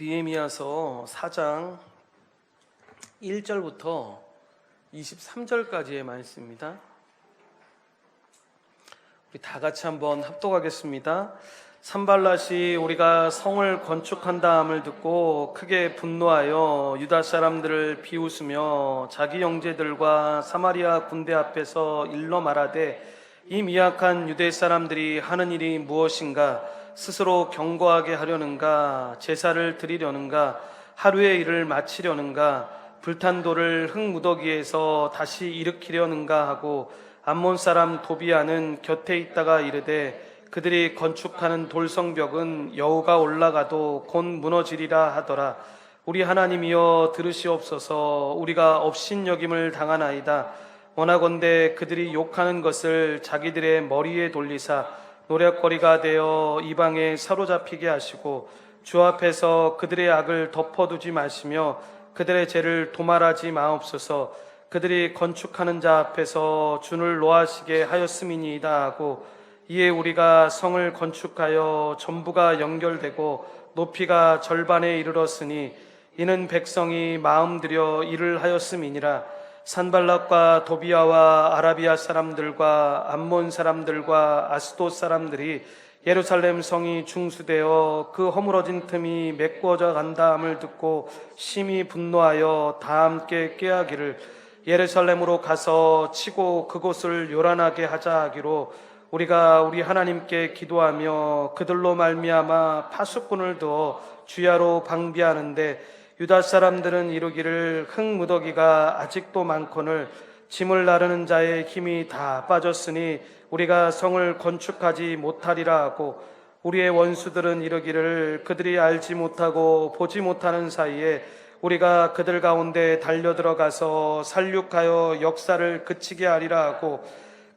느헤미야서 4장 1절부터 23절까지의 말씀입니다. 우리 다 같이 한번 합독하겠습니다. 산발랏이 우리가 성을 건축한다함을 듣고 크게 분노하여 유다 사람들을 비웃으며 자기 형제들과 사마리아 군대 앞에서 일러 말하되 이 미약한 유대 사람들이 하는 일이 무엇인가? 스스로 경고하게 하려는가? 제사를 드리려는가? 하루의 일을 마치려는가? 불탄 돌을 흙무더기에서 다시 일으키려는가 하고 암몬 사람 도비아는 곁에 있다가 이르되 그들이 건축하는 돌성벽은 여호가 올라가도 곧 무너지리라 하더라. 우리 하나님이여 들으시옵소서. 우리가 업신여김을 당하나이다. 원하건대 그들이 욕하는 것을 자기들의 머리에 돌리사 노략거리가 되어 이방에 사로잡히게 하시고 주 앞에서 그들의 악을 덮어두지 마시며 그들의 죄를 도말하지 마옵소서. 그들이 건축하는 자 앞에서 주를 노하시게 하였음이니이다 하고 이에 우리가 성을 건축하여 전부가 연결되고 높이가 절반에 이르렀으니 이는 백성이 마음들여 일을 하였음이니라. 산발랏과 도비아와 아라비아 사람들과 암몬 사람들과 아스돗 사람들이 예루살렘 성이 중수되어 그 허물어진 틈이 메꾸어져 간다함을 듣고 심히 분노하여 다 함께 꾀하기를 예루살렘으로 가서 치고 그곳을 요란하게 하자 하기로 우리가 우리 하나님께 기도하며 그들로 말미암아 파수꾼을 두어 주야로 방비하는데 유다 사람들은 이르기를 흙무더기가 아직도 많거늘 짐을 나르는 자의 힘이 다 빠졌으니 우리가 성을 건축하지 못하리라 하고 우리의 원수들은 이르기를 그들이 알지 못하고 보지 못하는 사이에 우리가 그들 가운데 달려들어가서 살육하여 역사를 그치게 하리라 하고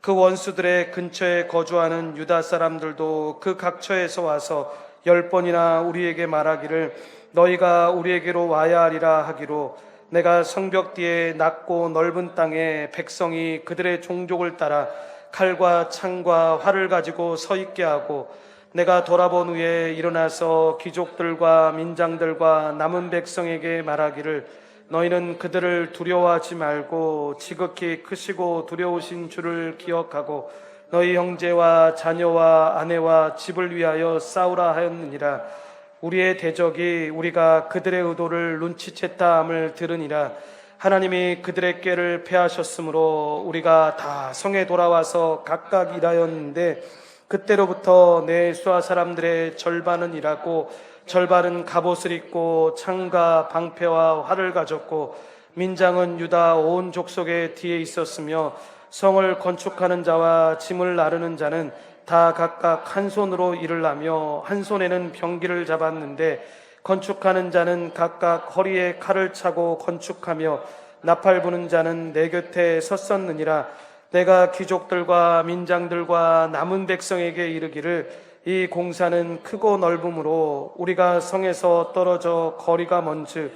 그 원수들의 근처에 거주하는 유다 사람들도 그 각처에서 와서 10번이나 우리에게 말하기를 너희가 우리에게로 와야 하리라 하기로 내가 성벽 뒤에 낮고 넓은 땅에 백성이 그들의 종족을 따라 칼과 창과 활을 가지고 서 있게 하고 내가 돌아본 후에 일어나서 귀족들과 민장들과 남은 백성에게 말하기를 너희는 그들을 두려워하지 말고 지극히 크시고 두려우신 주를 기억하고 너희 형제와 자녀와 아내와 집을 위하여 싸우라 하였느니라. 우리의 대적이 우리가 그들의 의도를 눈치챘다 함을 들으니라. 하나님이 그들의 꾀를 패하셨으므로 우리가 다 성에 돌아와서 각각 일하였는데 그때로부터 내 수하 사람들의 절반은 일하고 절반은 갑옷을 입고 창과 방패와 활을 가졌고 민장은 유다 온 족속의 뒤에 있었으며 성을 건축하는 자와 짐을 나르는 자는 다 각각 한 손으로 일을 하며 한 손에는 병기를 잡았는데 건축하는 자는 각각 허리에 칼을 차고 건축하며 나팔 부는 자는 내 곁에 섰었느니라. 내가 귀족들과 민장들과 남은 백성에게 이르기를 이 공사는 크고 넓음으로 우리가 성에서 떨어져 거리가 먼즉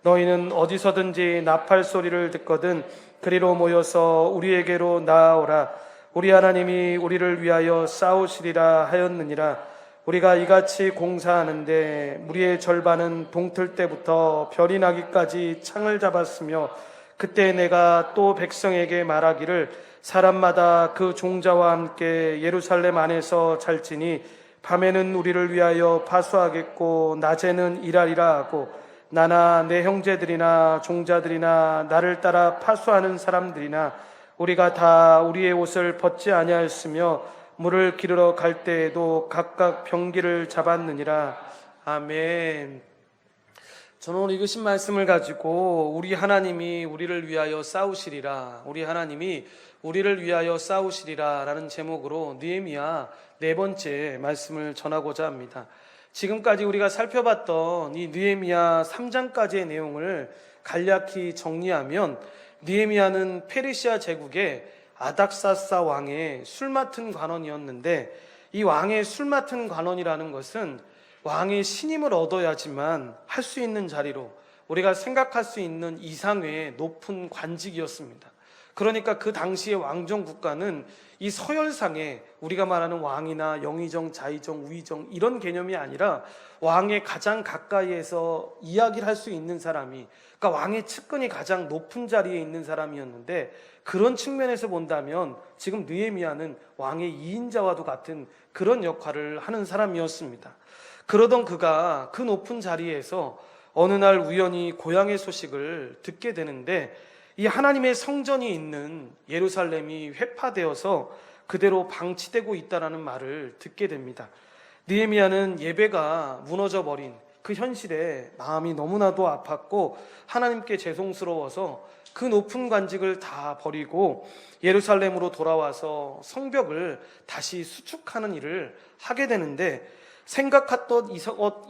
너희는 어디서든지 나팔 소리를 듣거든 그리로 모여서 우리에게로 나아오라. 우리 하나님이 우리를 위하여 싸우시리라 하였느니라. 우리가 이같이 공사하는데 무리의 절반은 동틀 때부터 별이 나기까지 창을 잡았으며 그때 내가 또 백성에게 말하기를 사람마다 그 종자와 함께 예루살렘 안에서 잘지니 밤에는 우리를 위하여 파수하겠고 낮에는 일하리라 하고 나나 내 형제들이나 종자들이나 나를 따라 파수하는 사람들이나 우리가 다 우리의 옷을 벗지 아니하였으며 물을 기르러 갈 때에도 각각 병기를 잡았느니라. 아멘. 저는 오늘 읽으신 말씀을 가지고 우리 하나님이 우리를 위하여 싸우시리라, 우리 하나님이 우리를 위하여 싸우시리라 라는 제목으로 느헤미야 네 번째 말씀을 전하고자 합니다. 지금까지 우리가 살펴봤던 이 느헤미야 3장까지의 내용을 간략히 정리하면 느헤미야는 페르시아 제국의 아닥사사 왕의 술 맡은 관원이었는데 이 왕의 술 맡은 관원이라는 것은 왕의 신임을 얻어야지만 할 수 있는 자리로 우리가 생각할 수 있는 이상의 높은 관직이었습니다. 그러니까 그 당시의 왕정 국가는 이 서열상에 우리가 말하는 왕이나 영의정, 자의정, 우의정 이런 개념이 아니라 왕의 가장 가까이에서 이야기를 할 수 있는 사람이, 그러니까 왕의 측근이 가장 높은 자리에 있는 사람이었는데, 그런 측면에서 본다면 지금 느헤미야는 왕의 2인자와도 같은 그런 역할을 하는 사람이었습니다. 그러던 그가 그 높은 자리에서 어느 날 우연히 고향의 소식을 듣게 되는데, 이 하나님의 성전이 있는 예루살렘이 회파되어서 그대로 방치되고 있다라는 말을 듣게 됩니다. 느헤미야는 예배가 무너져 버린 그 현실에 마음이 너무나도 아팠고 하나님께 죄송스러워서 그 높은 관직을 다 버리고 예루살렘으로 돌아와서 성벽을 다시 수축하는 일을 하게 되는데, 생각했던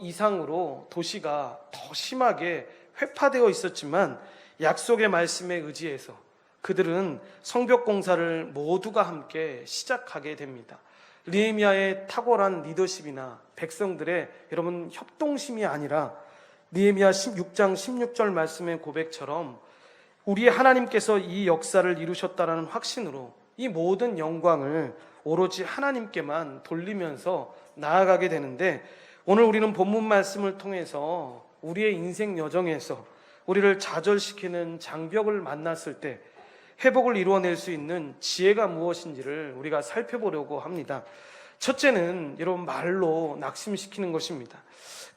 이상으로 도시가 더 심하게 회파되어 있었지만 약속의 말씀에 의지해서 그들은 성벽 공사를 모두가 함께 시작하게 됩니다. 느헤미야의 탁월한 리더십이나 백성들의 여러분 협동심이 아니라 느헤미야 6장 16절 말씀의 고백처럼 우리 하나님께서 이 역사를 이루셨다는 확신으로 이 모든 영광을 오로지 하나님께만 돌리면서 나아가게 되는데, 오늘 우리는 본문 말씀을 통해서 우리의 인생 여정에서 우리를 좌절시키는 장벽을 만났을 때 회복을 이루어낼 수 있는 지혜가 무엇인지를 우리가 살펴보려고 합니다. 첫째는 여러분 말로 낙심시키는 것입니다.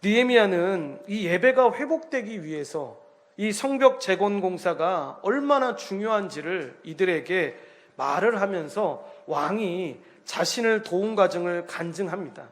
느헤미야는 이 예배가 회복되기 위해서 이 성벽 재건 공사가 얼마나 중요한지를 이들에게 말을 하면서 왕이 자신을 도운 과정을 간증합니다.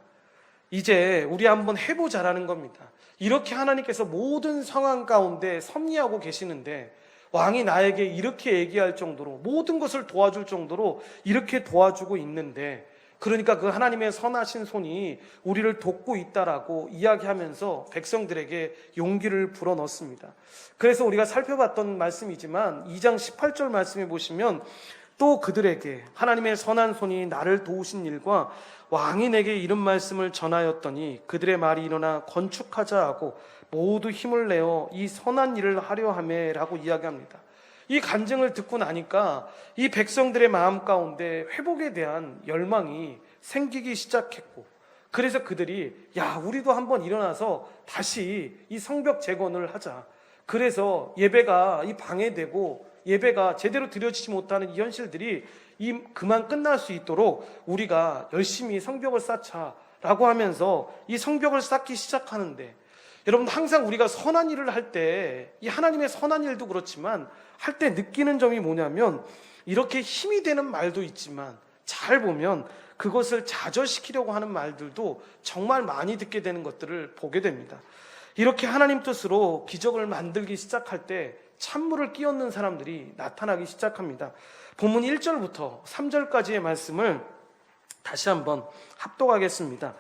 이제 우리 한번 해보자라는 겁니다. 이렇게 하나님께서 모든 상황 가운데 섭리하고 계시는데 왕이 나에게 이렇게 얘기할 정도로, 모든 것을 도와줄 정도로 이렇게 도와주고 있는데, 그러니까 그 하나님의 선하신 손이 우리를 돕고 있다라고 이야기하면서 백성들에게 용기를 불어넣습니다. 그래서 우리가 살펴봤던 말씀이지만 2장 18절 말씀에 보시면 또 그들에게 하나님의 선한 손이 나를 도우신 일과 왕이 내게 이런 말씀을 전하였더니 그들의 말이 일어나 건축하자 하고 모두 힘을 내어 이 선한 일을 하려 하매라고 이야기합니다. 이 간증을 듣고 나니까 이 백성들의 마음 가운데 회복에 대한 열망이 생기기 시작했고, 그래서 그들이 우리도 한번 일어나서 다시 이 성벽 재건을 하자. 그래서 예배가 방해되고 예배가 제대로 드려지지 못하는 이 현실들이 그만 끝날 수 있도록 우리가 열심히 성벽을 쌓자라고 하면서 이 성벽을 쌓기 시작하는데, 여러분 항상 우리가 선한 일을 할 때 이 하나님의 선한 일도 그렇지만 할 때 느끼는 점이 뭐냐면, 이렇게 힘이 되는 말도 있지만 잘 보면 그것을 좌절시키려고 하는 말들도 정말 많이 듣게 되는 것들을 보게 됩니다. 이렇게 하나님 뜻으로 기적을 만들기 시작할 때 찬물을 끼얹는 사람들이 나타나기 시작합니다. 본문 1절부터 3절까지의 말씀을 다시 한번 합독하겠습니다.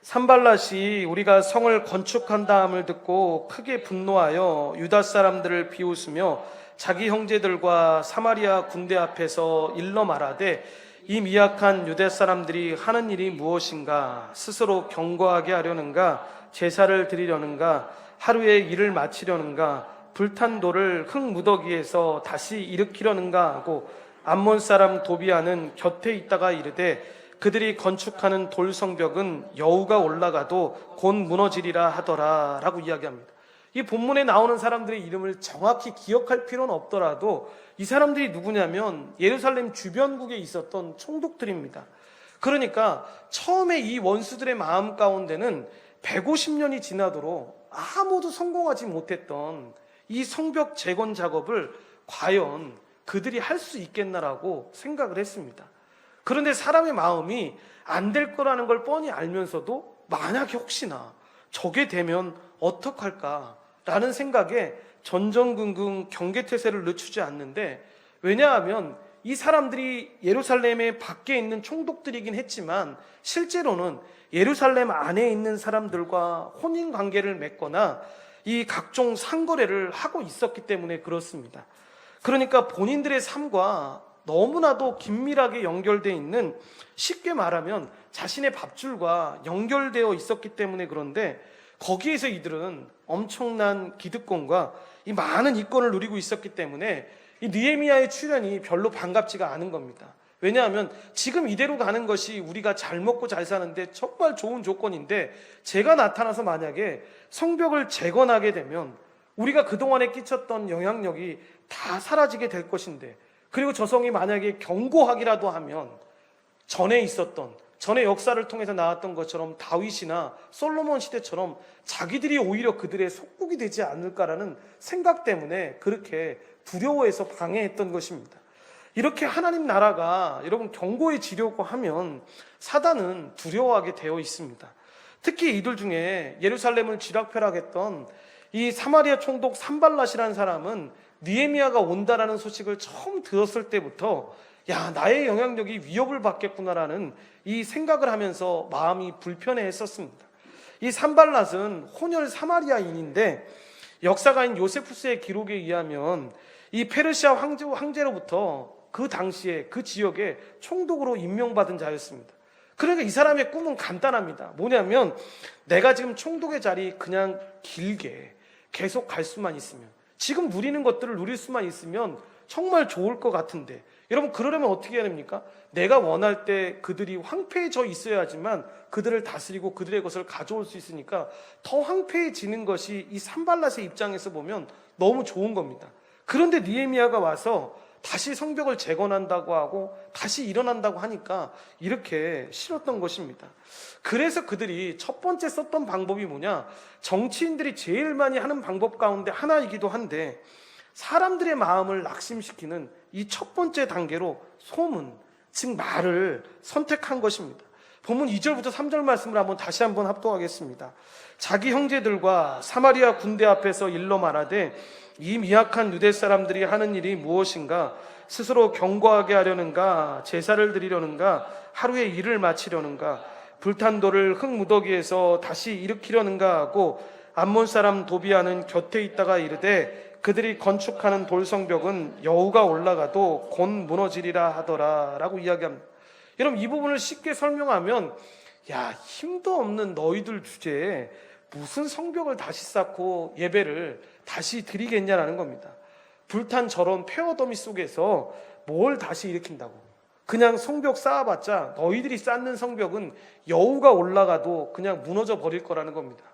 산발랏이 우리가 성을 건축한다함을 듣고 크게 분노하여 유다 사람들을 비웃으며 자기 형제들과 사마리아 군대 앞에서 일러 말하되, 이 미약한 유대 사람들이 하는 일이 무엇인가? 스스로 경고하게 하려는가? 제사를 드리려는가? 하루에 일을 마치려는가? 불탄 돌을 흙 무더기에서 다시 일으키려는가 하고 암몬 사람 도비아는 곁에 있다가 이르되, 그들이 건축하는 돌 성벽은 여우가 올라가도 곧 무너지리라 하더라 라고 이야기합니다. 이 본문에 나오는 사람들의 이름을 정확히 기억할 필요는 없더라도 이 사람들이 누구냐면 예루살렘 주변국에 있었던 총독들입니다. 그러니까 처음에 이 원수들의 마음 가운데는 150년이 지나도록 아무도 성공하지 못했던 이 성벽 재건 작업을 과연 그들이 할 수 있겠나라고 생각을 했습니다. 그런데 사람의 마음이 안 될 거라는 걸 뻔히 알면서도 만약에 혹시나 저게 되면 어떡할까라는 생각에 전전긍긍 경계태세를 늦추지 않는데, 왜냐하면 이 사람들이 예루살렘의 밖에 있는 총독들이긴 했지만 실제로는 예루살렘 안에 있는 사람들과 혼인관계를 맺거나 이 각종 상거래를 하고 있었기 때문에 그렇습니다. 그러니까 본인들의 삶과 너무나도 긴밀하게 연결되어 있는, 쉽게 말하면 자신의 밥줄과 연결되어 있었기 때문에 그런데, 거기에서 이들은 엄청난 기득권과 이 많은 이권을 누리고 있었기 때문에 이 느헤미야의 출현이 별로 반갑지가 않은 겁니다. 왜냐하면 지금 이대로 가는 것이 우리가 잘 먹고 잘 사는데 정말 좋은 조건인데, 제가 나타나서 만약에 성벽을 재건하게 되면 우리가 그동안에 끼쳤던 영향력이 다 사라지게 될 것인데, 그리고 저 성이 만약에 견고하기라도 하면 전의 역사를 통해서 나왔던 것처럼 다윗이나 솔로몬 시대처럼 자기들이 오히려 그들의 속국이 되지 않을까라는 생각 때문에 그렇게 두려워해서 방해했던 것입니다. 이렇게 하나님 나라가 여러분 견고해지려고 하면 사단은 두려워하게 되어 있습니다. 특히 이들 중에 예루살렘을 쥐락펴락했던 이 사마리아 총독 산발랏이라는 사람은 느헤미야가 온다라는 소식을 처음 들었을 때부터 야, 나의 영향력이 위협을 받겠구나라는 이 생각을 하면서 마음이 불편해했었습니다. 이 산발랏은 혼혈 사마리아인인데 역사가인 요세푸스의 기록에 의하면 이 페르시아 황제로부터 그 당시에 그 지역에 총독으로 임명받은 자였습니다. 그러니까 이 사람의 꿈은 간단합니다. 뭐냐면 내가 지금 총독의 자리 그냥 길게 계속 갈 수만 있으면, 지금 누리는 것들을 누릴 수만 있으면 정말 좋을 것 같은데, 여러분 그러려면 어떻게 해야 됩니까? 내가 원할 때 그들이 황폐해져 있어야지만 그들을 다스리고 그들의 것을 가져올 수 있으니까 더 황폐해지는 것이 이 산발랏의 입장에서 보면 너무 좋은 겁니다. 그런데 느헤미야가 와서 다시 성벽을 재건한다고 하고 다시 일어난다고 하니까 이렇게 싫었던 것입니다. 그래서 그들이 첫 번째 썼던 방법이 뭐냐, 정치인들이 제일 많이 하는 방법 가운데 하나이기도 한데 사람들의 마음을 낙심시키는 이 첫 번째 단계로 소문, 즉 말을 선택한 것입니다. 본문 2절부터 3절 말씀을 다시 한번 합독하겠습니다. 자기 형제들과 사마리아 군대 앞에서 일러 말하되 이 미약한 유대 사람들이 하는 일이 무엇인가? 스스로 경고하게 하려는가? 제사를 드리려는가? 하루에 일을 마치려는가? 불탄 돌을 흙무더기에서 다시 일으키려는가 하고 암몬 사람 도비아는 곁에 있다가 이르되 그들이 건축하는 돌성벽은 여우가 올라가도 곧 무너지리라 하더라 라고 이야기합니다. 여러분 이 부분을 쉽게 설명하면, 야, 힘도 없는 너희들 주제에 무슨 성벽을 다시 쌓고 예배를 다시 드리겠냐라는 겁니다. 불탄 저런 폐허더미 속에서 뭘 다시 일으킨다고. 그냥 성벽 쌓아봤자 너희들이 쌓는 성벽은 여우가 올라가도 그냥 무너져 버릴 거라는 겁니다.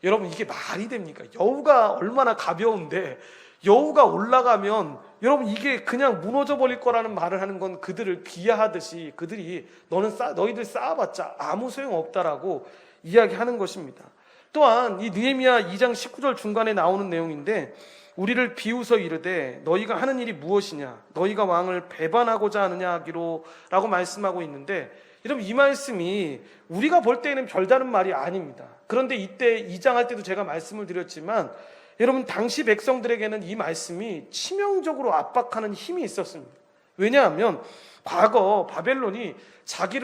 여러분 이게 말이 됩니까? 여우가 얼마나 가벼운데 여우가 올라가면 여러분 이게 그냥 무너져 버릴 거라는 말을 하는 건 그들을 비하하듯이 그들이 너희들 쌓아봤자 아무 소용없다라고 이야기하는 것입니다. 또한 이 느헤미야 2장 19절 중간에 나오는 내용인데 우리를 비웃어 이르되 너희가 하는 일이 무엇이냐, 너희가 왕을 배반하고자 하느냐 하기로 라고 말씀하고 있는데, 여러분 이 말씀이 우리가 볼 때에는 별다른 말이 아닙니다. 그런데 이때 2장 할 때도 제가 말씀을 드렸지만 여러분 당시 백성들에게는 이 말씀이 치명적으로 압박하는 힘이 있었습니다. 왜냐하면 과거 바벨론이 자기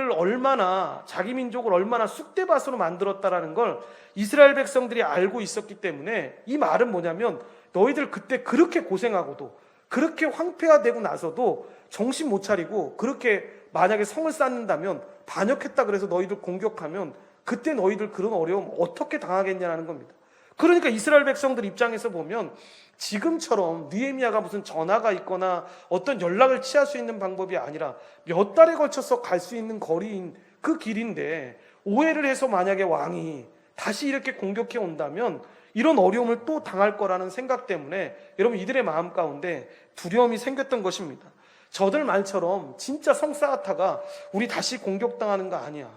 민족을 얼마나 쑥대밭으로 만들었다라는 걸 이스라엘 백성들이 알고 있었기 때문에 이 말은 뭐냐면 너희들 그때 그렇게 고생하고도 그렇게 황폐화되고 나서도 정신 못 차리고 그렇게 만약에 성을 쌓는다면 반역했다 그래서 너희들 공격하면 그때 너희들 그런 어려움 어떻게 당하겠냐는 겁니다. 그러니까 이스라엘 백성들 입장에서 보면 지금처럼 느헤미야가 무슨 전화가 있거나 어떤 연락을 취할 수 있는 방법이 아니라 몇 달에 걸쳐서 갈 수 있는 거리인 그 길인데 오해를 해서 만약에 왕이 다시 이렇게 공격해 온다면 이런 어려움을 또 당할 거라는 생각 때문에 여러분 이들의 마음 가운데 두려움이 생겼던 것입니다. 저들 말처럼 진짜 성 쌓았다가 우리 다시 공격당하는 거 아니야.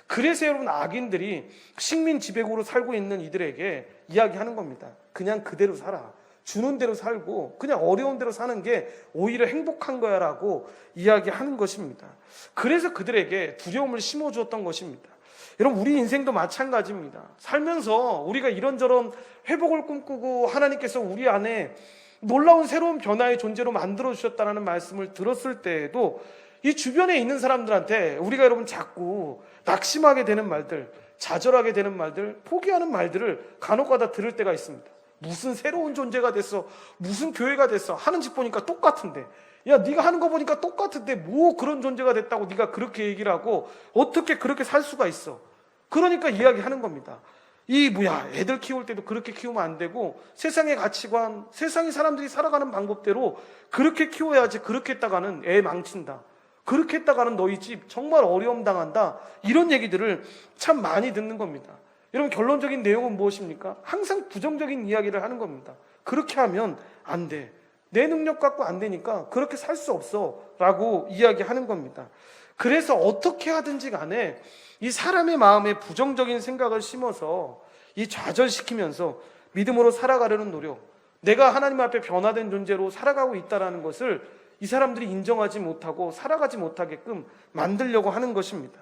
그래서 여러분 악인들이 식민 지배국으로 살고 있는 이들에게 이야기하는 겁니다. 그냥 그대로 살아. 주는 대로 살고 그냥 어려운 대로 사는 게 오히려 행복한 거야 라고 이야기하는 것입니다. 그래서 그들에게 두려움을 심어주었던 것입니다. 여러분 우리 인생도 마찬가지입니다. 살면서 우리가 이런저런 회복을 꿈꾸고 하나님께서 우리 안에 놀라운 새로운 변화의 존재로 만들어주셨다는 말씀을 들었을 때에도 이 주변에 있는 사람들한테 우리가 여러분 자꾸 낙심하게 되는 말들, 좌절하게 되는 말들, 포기하는 말들을 간혹가다 들을 때가 있습니다. 무슨 새로운 존재가 됐어, 무슨 교회가 됐어, 하는 짓 보니까 똑같은데, 야 네가 하는 거 보니까 똑같은데 뭐 그런 존재가 됐다고 네가 그렇게 얘기를 하고 어떻게 그렇게 살 수가 있어. 그러니까 이야기하는 겁니다. 애들 키울 때도 그렇게 키우면 안 되고, 세상의 가치관, 세상의 사람들이 살아가는 방법대로 그렇게 키워야지, 그렇게 했다가는 애 망친다, 그렇게 했다가는 너희 집 정말 어려움 당한다, 이런 얘기들을 참 많이 듣는 겁니다. 여러분, 결론적인 내용은 무엇입니까? 항상 부정적인 이야기를 하는 겁니다. 그렇게 하면 안 돼, 내 능력 갖고 안 되니까 그렇게 살 수 없어 라고 이야기하는 겁니다. 그래서 어떻게 하든지 간에 이 사람의 마음에 부정적인 생각을 심어서 이 좌절시키면서 믿음으로 살아가려는 노력, 내가 하나님 앞에 변화된 존재로 살아가고 있다는 것을 이 사람들이 인정하지 못하고 살아가지 못하게끔 만들려고 하는 것입니다.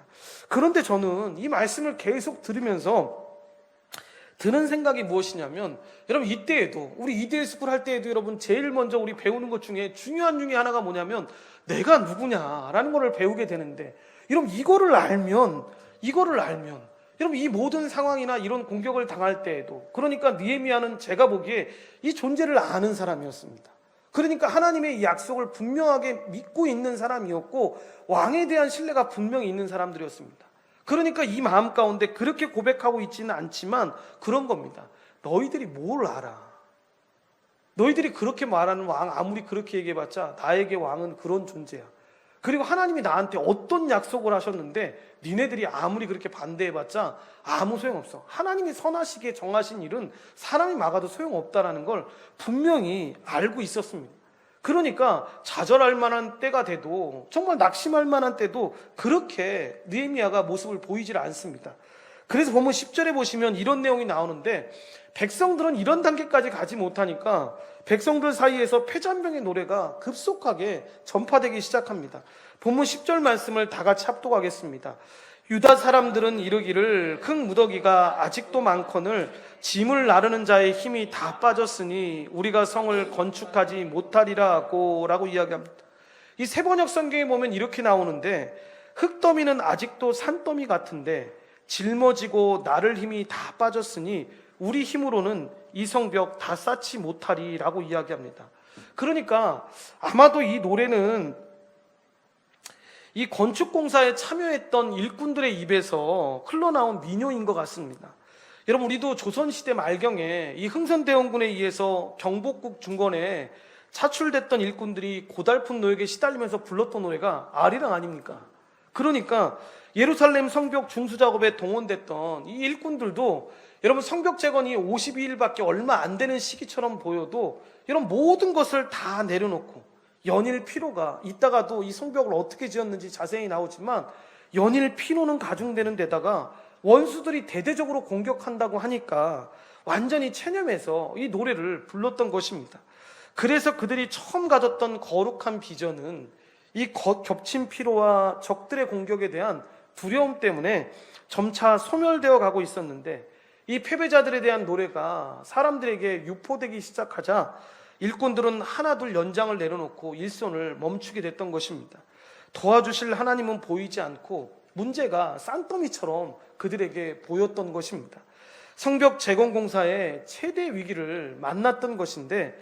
그런데 저는 이 말씀을 계속 들으면서 드는 생각이 무엇이냐면, 여러분, 이때에도, 우리 이데일 스쿨 할 때에도 여러분, 제일 먼저 우리 배우는 것 중에 중요한 중에 하나가 뭐냐면, 내가 누구냐라는 것을 배우게 되는데, 여러분, 이거를 알면, 여러분, 이 모든 상황이나 이런 공격을 당할 때에도, 그러니까 느헤미야는 제가 보기에 이 존재를 아는 사람이었습니다. 그러니까 하나님의 이 약속을 분명하게 믿고 있는 사람이었고, 왕에 대한 신뢰가 분명히 있는 사람들이었습니다. 그러니까 이 마음 가운데 그렇게 고백하고 있지는 않지만 그런 겁니다. 너희들이 뭘 알아? 너희들이 그렇게 말하는 왕, 아무리 그렇게 얘기해봤자 나에게 왕은 그런 존재야. 그리고 하나님이 나한테 어떤 약속을 하셨는데 니네들이 아무리 그렇게 반대해봤자 아무 소용없어. 하나님이 선하시게 정하신 일은 사람이 막아도 소용없다라는 걸 분명히 알고 있었습니다. 그러니까 좌절할 만한 때가 돼도, 정말 낙심할 만한 때도 그렇게 느헤미야가 모습을 보이질 않습니다. 그래서 보면 10절에 보시면 이런 내용이 나오는데, 백성들은 이런 단계까지 가지 못하니까 백성들 사이에서 패잔병의 노래가 급속하게 전파되기 시작합니다. 본문 10절 말씀을 다 같이 합독하겠습니다. 유다 사람들은 이르기를 흙 무더기가 아직도 많거늘 짐을 나르는 자의 힘이 다 빠졌으니 우리가 성을 건축하지 못하리라 하고 라고 이야기합니다. 이 세번역 성경에 보면 이렇게 나오는데, 흙더미는 아직도 산더미 같은데 짊어지고 나를 힘이 다 빠졌으니 우리 힘으로는 이 성벽 다 쌓지 못하리라고 이야기합니다. 그러니까 아마도 이 노래는 이 건축공사에 참여했던 일꾼들의 입에서 흘러나온 민요인 것 같습니다. 여러분, 우리도 조선시대 말경에 이 흥선대원군에 의해서 경복궁 중건에 차출됐던 일꾼들이 고달픈 노역에 시달리면서 불렀던 노래가 아리랑 아닙니까? 그러니까 예루살렘 성벽 중수작업에 동원됐던 이 일꾼들도, 여러분, 성벽 재건이 52일밖에 얼마 안 되는 시기처럼 보여도 이런 모든 것을 다 내려놓고, 연일 피로가 있다가도 이 성벽을 어떻게 지었는지 자세히 나오지만 연일 피로는 가중되는 데다가 원수들이 대대적으로 공격한다고 하니까 완전히 체념해서 이 노래를 불렀던 것입니다. 그래서 그들이 처음 가졌던 거룩한 비전은 이 겹친 피로와 적들의 공격에 대한 두려움 때문에 점차 소멸되어 가고 있었는데, 이 패배자들에 대한 노래가 사람들에게 유포되기 시작하자 일꾼들은 하나둘 연장을 내려놓고 일손을 멈추게 됐던 것입니다. 도와주실 하나님은 보이지 않고 문제가 쌍더미처럼 그들에게 보였던 것입니다. 성벽 재건공사의 최대 위기를 만났던 것인데,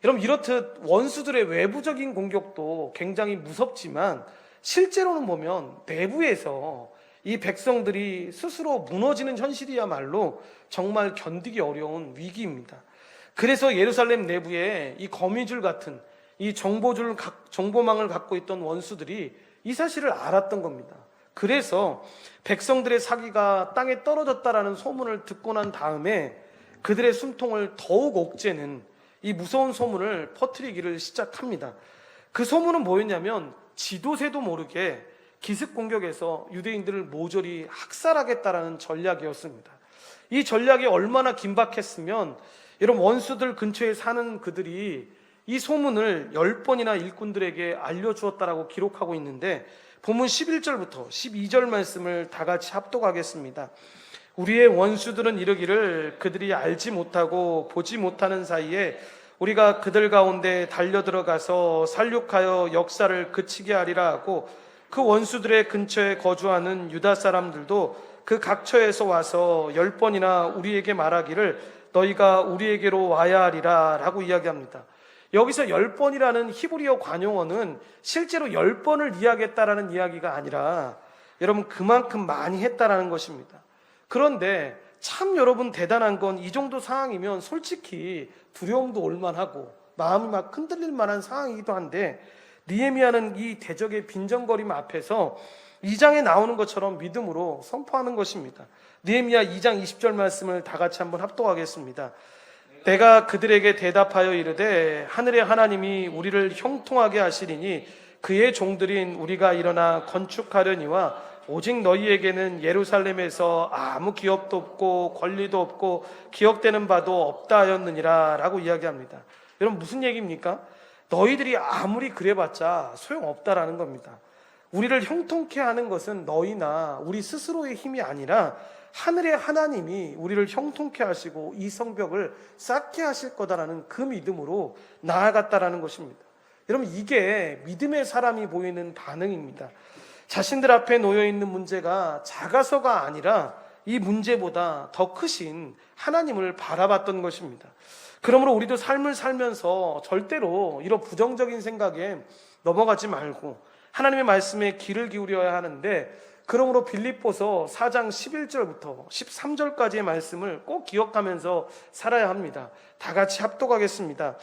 여러분, 이렇듯 원수들의 외부적인 공격도 굉장히 무섭지만 실제로는 보면 내부에서 이 백성들이 스스로 무너지는 현실이야말로 정말 견디기 어려운 위기입니다. 그래서 예루살렘 내부에 이 거미줄 같은 이 정보망을 갖고 있던 원수들이 이 사실을 알았던 겁니다. 그래서 백성들의 사기가 땅에 떨어졌다라는 소문을 듣고 난 다음에 그들의 숨통을 더욱 옥죄는 이 무서운 소문을 퍼뜨리기를 시작합니다. 그 소문은 뭐였냐면, 지도새도 모르게 기습 공격해서 유대인들을 모조리 학살하겠다라는 전략이었습니다. 이 전략이 얼마나 긴박했으면, 여러분, 원수들 근처에 사는 그들이 이 소문을 10번이나 일꾼들에게 알려주었다라고 기록하고 있는데, 본문 11절부터 12절 말씀을 다 같이 합독하겠습니다. 우리의 원수들은 이르기를 그들이 알지 못하고 보지 못하는 사이에 우리가 그들 가운데 달려들어가서 살육하여 역사를 그치게 하리라 하고, 그 원수들의 근처에 거주하는 유다 사람들도 그 각처에서 와서 10번이나 우리에게 말하기를 너희가 우리에게로 와야 하리라 라고 이야기합니다. 여기서 10번이라는 히브리어 관용어는 실제로 10번을 이야기했다라는 이야기가 아니라, 여러분, 그만큼 많이 했다라는 것입니다. 그런데 참 여러분 대단한 건 이 정도 상황이면 솔직히 두려움도 올만하고 마음이 막 흔들릴 만한 상황이기도 한데, 느헤미야는 이 대적의 빈정거림 앞에서 2장에 나오는 것처럼 믿음으로 선포하는 것입니다. 느헤미야 2장 20절 말씀을 다 같이 한번 합독하겠습니다. 내가 그들에게 대답하여 이르되 하늘의 하나님이 우리를 형통하게 하시리니 그의 종들인 우리가 일어나 건축하려니와 오직 너희에게는 예루살렘에서 아무 기업도 없고 권리도 없고 기억되는 바도 없다 하였느니라 라고 이야기합니다. 여러분 무슨 얘기입니까? 너희들이 아무리 그래봤자 소용없다라는 겁니다. 우리를 형통케 하는 것은 너희나 우리 스스로의 힘이 아니라 하늘의 하나님이 우리를 형통케 하시고 이 성벽을 쌓게 하실 거다라는 그 믿음으로 나아갔다라는 것입니다. 여러분 이게 믿음의 사람이 보이는 반응입니다. 자신들 앞에 놓여있는 문제가 작아서가 아니라 이 문제보다 더 크신 하나님을 바라봤던 것입니다. 그러므로 우리도 삶을 살면서 절대로 이런 부정적인 생각에 넘어가지 말고 하나님의 말씀에 귀를 기울여야 하는데, 그러므로 빌립보서 4장 11절부터 13절까지의 말씀을 꼭 기억하면서 살아야 합니다. 다 같이 합독하겠습니다.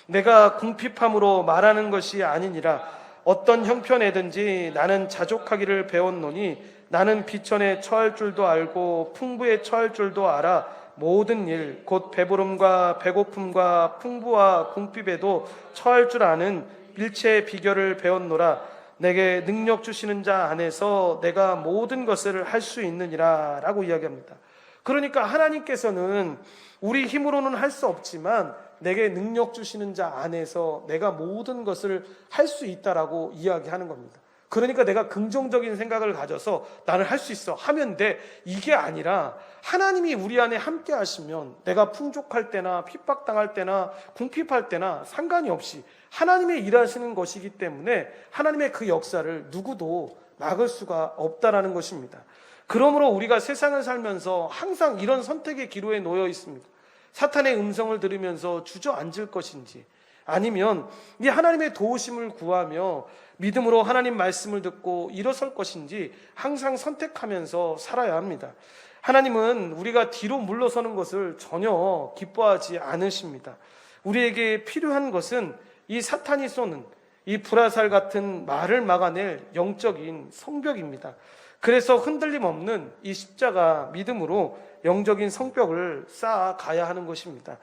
내가 궁핍함으로 말하는 것이 아니니라. 어떤 형편에든지 나는 자족하기를 배웠노니 나는 비천에 처할 줄도 알고 풍부에 처할 줄도 알아. 모든 일 곧 배부름과 배고픔과 풍부와 궁핍에도 처할 줄 아는 일체의 비결을 배웠노라. 내게 능력 주시는 자 안에서 내가 모든 것을 할 수 있느니라 라고 이야기합니다. 그러니까 하나님께서는 우리 힘으로는 할 수 없지만 내게 능력 주시는 자 안에서 내가 모든 것을 할 수 있다라고 이야기하는 겁니다. 그러니까 내가 긍정적인 생각을 가져서 나는 할 수 있어 하면 돼, 이게 아니라 하나님이 우리 안에 함께 하시면 내가 풍족할 때나 핍박당할 때나 궁핍할 때나 상관이 없이 하나님의 일하시는 것이기 때문에 하나님의 그 역사를 누구도 막을 수가 없다라는 것입니다. 그러므로 우리가 세상을 살면서 항상 이런 선택의 기로에 놓여 있습니다. 사탄의 음성을 들으면서 주저앉을 것인지, 아니면 이 하나님의 도우심을 구하며 믿음으로 하나님 말씀을 듣고 일어설 것인지 항상 선택하면서 살아야 합니다. 하나님은 우리가 뒤로 물러서는 것을 전혀 기뻐하지 않으십니다. 우리에게 필요한 것은 이 사탄이 쏘는 이 불화살 같은 말을 막아낼 영적인 성벽입니다. 그래서 흔들림 없는 이 십자가 믿음으로 영적인 성벽을 쌓아가야 하는 것입니다.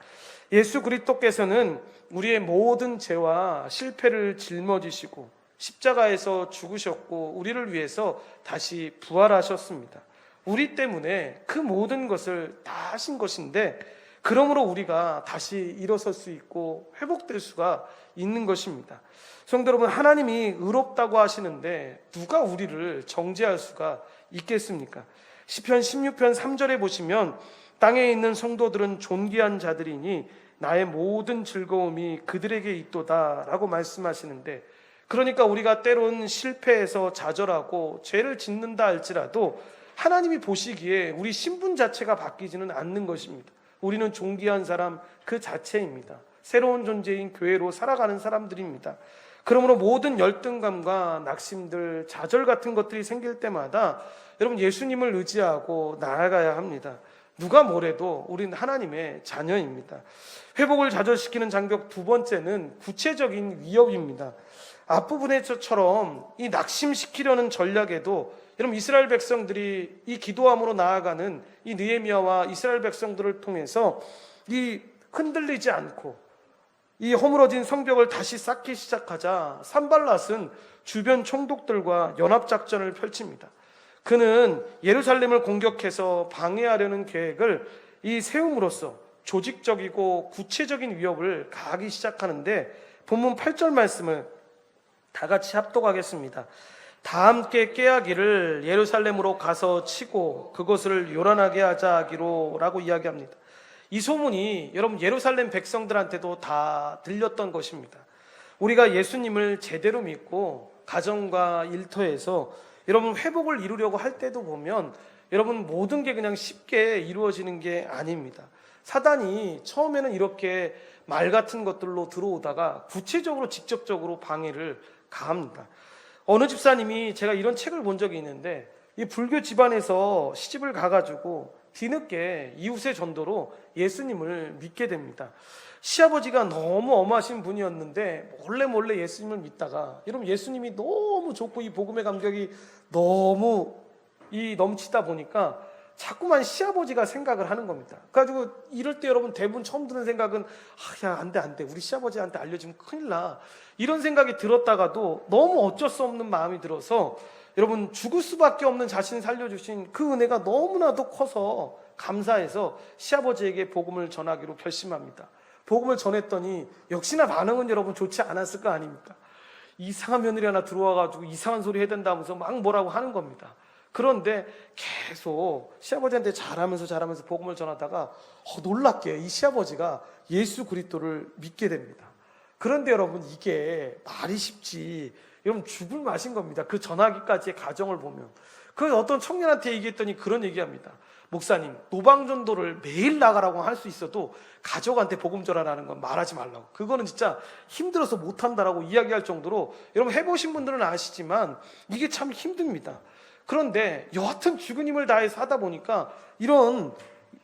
예수 그리스도께서는 우리의 모든 죄와 실패를 짊어지시고 십자가에서 죽으셨고 우리를 위해서 다시 부활하셨습니다. 우리 때문에 그 모든 것을 다 하신 것인데, 그러므로 우리가 다시 일어설 수 있고 회복될 수가 있는 것입니다. 성도 여러분, 하나님이 의롭다고 하시는데 누가 우리를 정죄할 수가 있겠습니까? 시편 16편 3절에 보시면 땅에 있는 성도들은 존귀한 자들이니 나의 모든 즐거움이 그들에게 있도다 라고 말씀하시는데, 그러니까 우리가 때론 실패해서 좌절하고 죄를 짓는다 할지라도 하나님이 보시기에 우리 신분 자체가 바뀌지는 않는 것입니다. 우리는 존귀한 사람 그 자체입니다. 새로운 존재인 교회로 살아가는 사람들입니다. 그러므로 모든 열등감과 낙심들, 좌절 같은 것들이 생길 때마다 여러분 예수님을 의지하고 나아가야 합니다. 누가 뭐래도 우리는 하나님의 자녀입니다. 회복을 좌절시키는 장벽 두 번째는 구체적인 위협입니다. 앞부분에서처럼 이 낙심시키려는 전략에도 여러분 이스라엘 백성들이 이 기도함으로 나아가는 이 느헤미야와 이스라엘 백성들을 통해서 이 흔들리지 않고 이 허물어진 성벽을 다시 쌓기 시작하자 산발랏은 주변 총독들과 연합작전을 펼칩니다. 그는 예루살렘을 공격해서 방해하려는 계획을 이 세움으로써 조직적이고 구체적인 위협을 가하기 시작하는데, 본문 8절 말씀을 다 같이 합독하겠습니다. 다 함께 깨하기를 예루살렘으로 가서 치고 그것을 요란하게 하자 하기로 라고 이야기합니다. 이 소문이 여러분 예루살렘 백성들한테도 다 들렸던 것입니다. 우리가 예수님을 제대로 믿고 가정과 일터에서 여러분 회복을 이루려고 할 때도 보면 여러분 모든 게 그냥 쉽게 이루어지는 게 아닙니다. 사단이 처음에는 이렇게 말 같은 것들로 들어오다가 구체적으로 직접적으로 방해를 가합니다. 어느 집사님이, 제가 이런 책을 본 적이 있는데 이 불교 집안에서 시집을 가가지고 뒤늦게 이웃의 전도로 예수님을 믿게 됩니다. 시아버지가 너무 엄하신 분이었는데 몰래 예수님을 믿다가, 여러분, 예수님이 너무 좋고 이 복음의 감격이 너무 넘치다 보니까 자꾸만 시아버지가 생각을 하는 겁니다. 그래가지고 이럴 때 여러분 대부분 처음 드는 생각은 야, 안 돼, 우리 시아버지한테 알려주면 큰일 나, 이런 생각이 들었다가도 너무 어쩔 수 없는 마음이 들어서, 여러분, 죽을 수밖에 없는 자신 살려주신 그 은혜가 너무나도 커서 감사해서 시아버지에게 복음을 전하기로 결심합니다. 복음을 전했더니 역시나 반응은 여러분 좋지 않았을 거 아닙니까? 이상한 며느리 하나 들어와가지고 이상한 소리 해야 된다면서 막 뭐라고 하는 겁니다. 그런데 계속 시아버지한테 잘하면서 복음을 전하다가 놀랍게 이 시아버지가 예수 그리스도를 믿게 됩니다. 그런데 여러분, 이게 말이 쉽지, 여러분, 죽을 맛인 겁니다. 그 전하기까지의 과정을 보면. 그 어떤 청년한테 얘기했더니 그런 얘기합니다. 목사님, 노방전도를 매일 나가라고 할 수 있어도 가족한테 복음 전하라는 건 말하지 말라고. 그거는 진짜 힘들어서 못한다라고 이야기할 정도로, 여러분 해보신 분들은 아시지만 이게 참 힘듭니다. 그런데 여하튼 죽은 힘을 다해서 하다 보니까 이런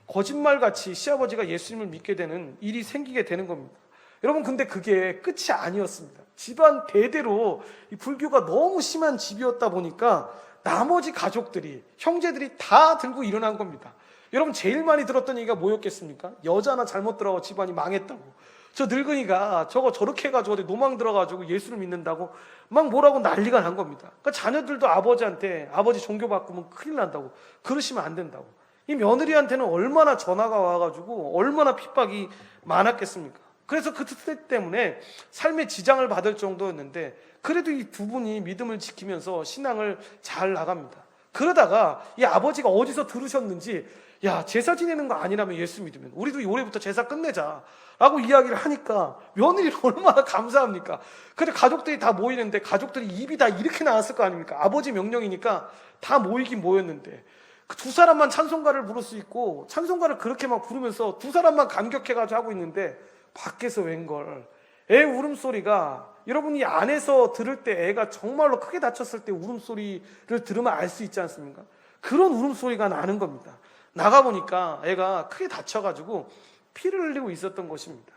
거짓말같이 시아버지가 예수님을 믿게 되는 일이 생기게 되는 겁니다. 여러분, 근데 그게 끝이 아니었습니다. 집안 대대로 이 불교가 너무 심한 집이었다 보니까 나머지 가족들이, 형제들이 다 들고 일어난 겁니다. 여러분, 제일 많이 들었던 얘기가 뭐였겠습니까? 여자 하나 잘못 들어가고 집안이 망했다고. 저 늙은이가 저렇게 해가지고 어디 노망 들어가지고 예수를 믿는다고 막 뭐라고 난리가 난 겁니다. 그러니까 자녀들도 아버지한테, 아버지 종교 바꾸면 큰일 난다고, 그러시면 안 된다고. 이 며느리한테는 얼마나 전화가 와가지고 얼마나 핍박이 많았겠습니까? 그래서 그 뜻 때문에 삶의 지장을 받을 정도였는데, 그래도 이 두 분이 믿음을 지키면서 신앙을 잘 나갑니다. 그러다가 이 아버지가 어디서 들으셨는지, 야, 제사 지내는 거 아니라면 예수 믿으면 우리도 올해부터 제사 끝내자 라고 이야기를 하니까 며느리가 얼마나 감사합니까? 근데 가족들이 다 모이는데, 가족들이 입이 다 이렇게 나왔을 거 아닙니까? 아버지 명령이니까 다 모이긴 모였는데, 그 두 사람만 찬송가를 부를 수 있고, 찬송가를 그렇게 막 부르면서 두 사람만 감격해가지고 하고 있는데, 밖에서 웬걸 애 울음소리가, 여러분이 안에서 들을 때 애가 정말로 크게 다쳤을 때 울음소리를 들으면 알 수 있지 않습니까? 그런 울음소리가 나는 겁니다. 나가보니까 애가 크게 다쳐가지고 피를 흘리고 있었던 것입니다.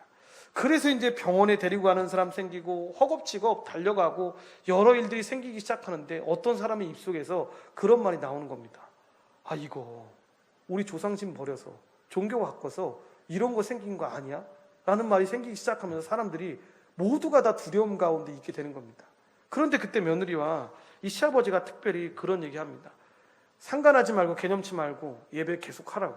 그래서 이제 병원에 데리고 가는 사람 생기고 허겁지겁 달려가고 여러 일들이 생기기 시작하는데, 어떤 사람의 입속에서 그런 말이 나오는 겁니다. 아, 이거 우리 조상신 버려서 종교 바꿔서 이런 거 생긴 거 아니야? 라는 말이 생기기 시작하면서 사람들이 모두가 다 두려움 가운데 있게 되는 겁니다. 그런데 그때 며느리와 이 시아버지가 특별히 그런 얘기합니다. 상관하지 말고, 개념치 말고 예배 계속 하라고.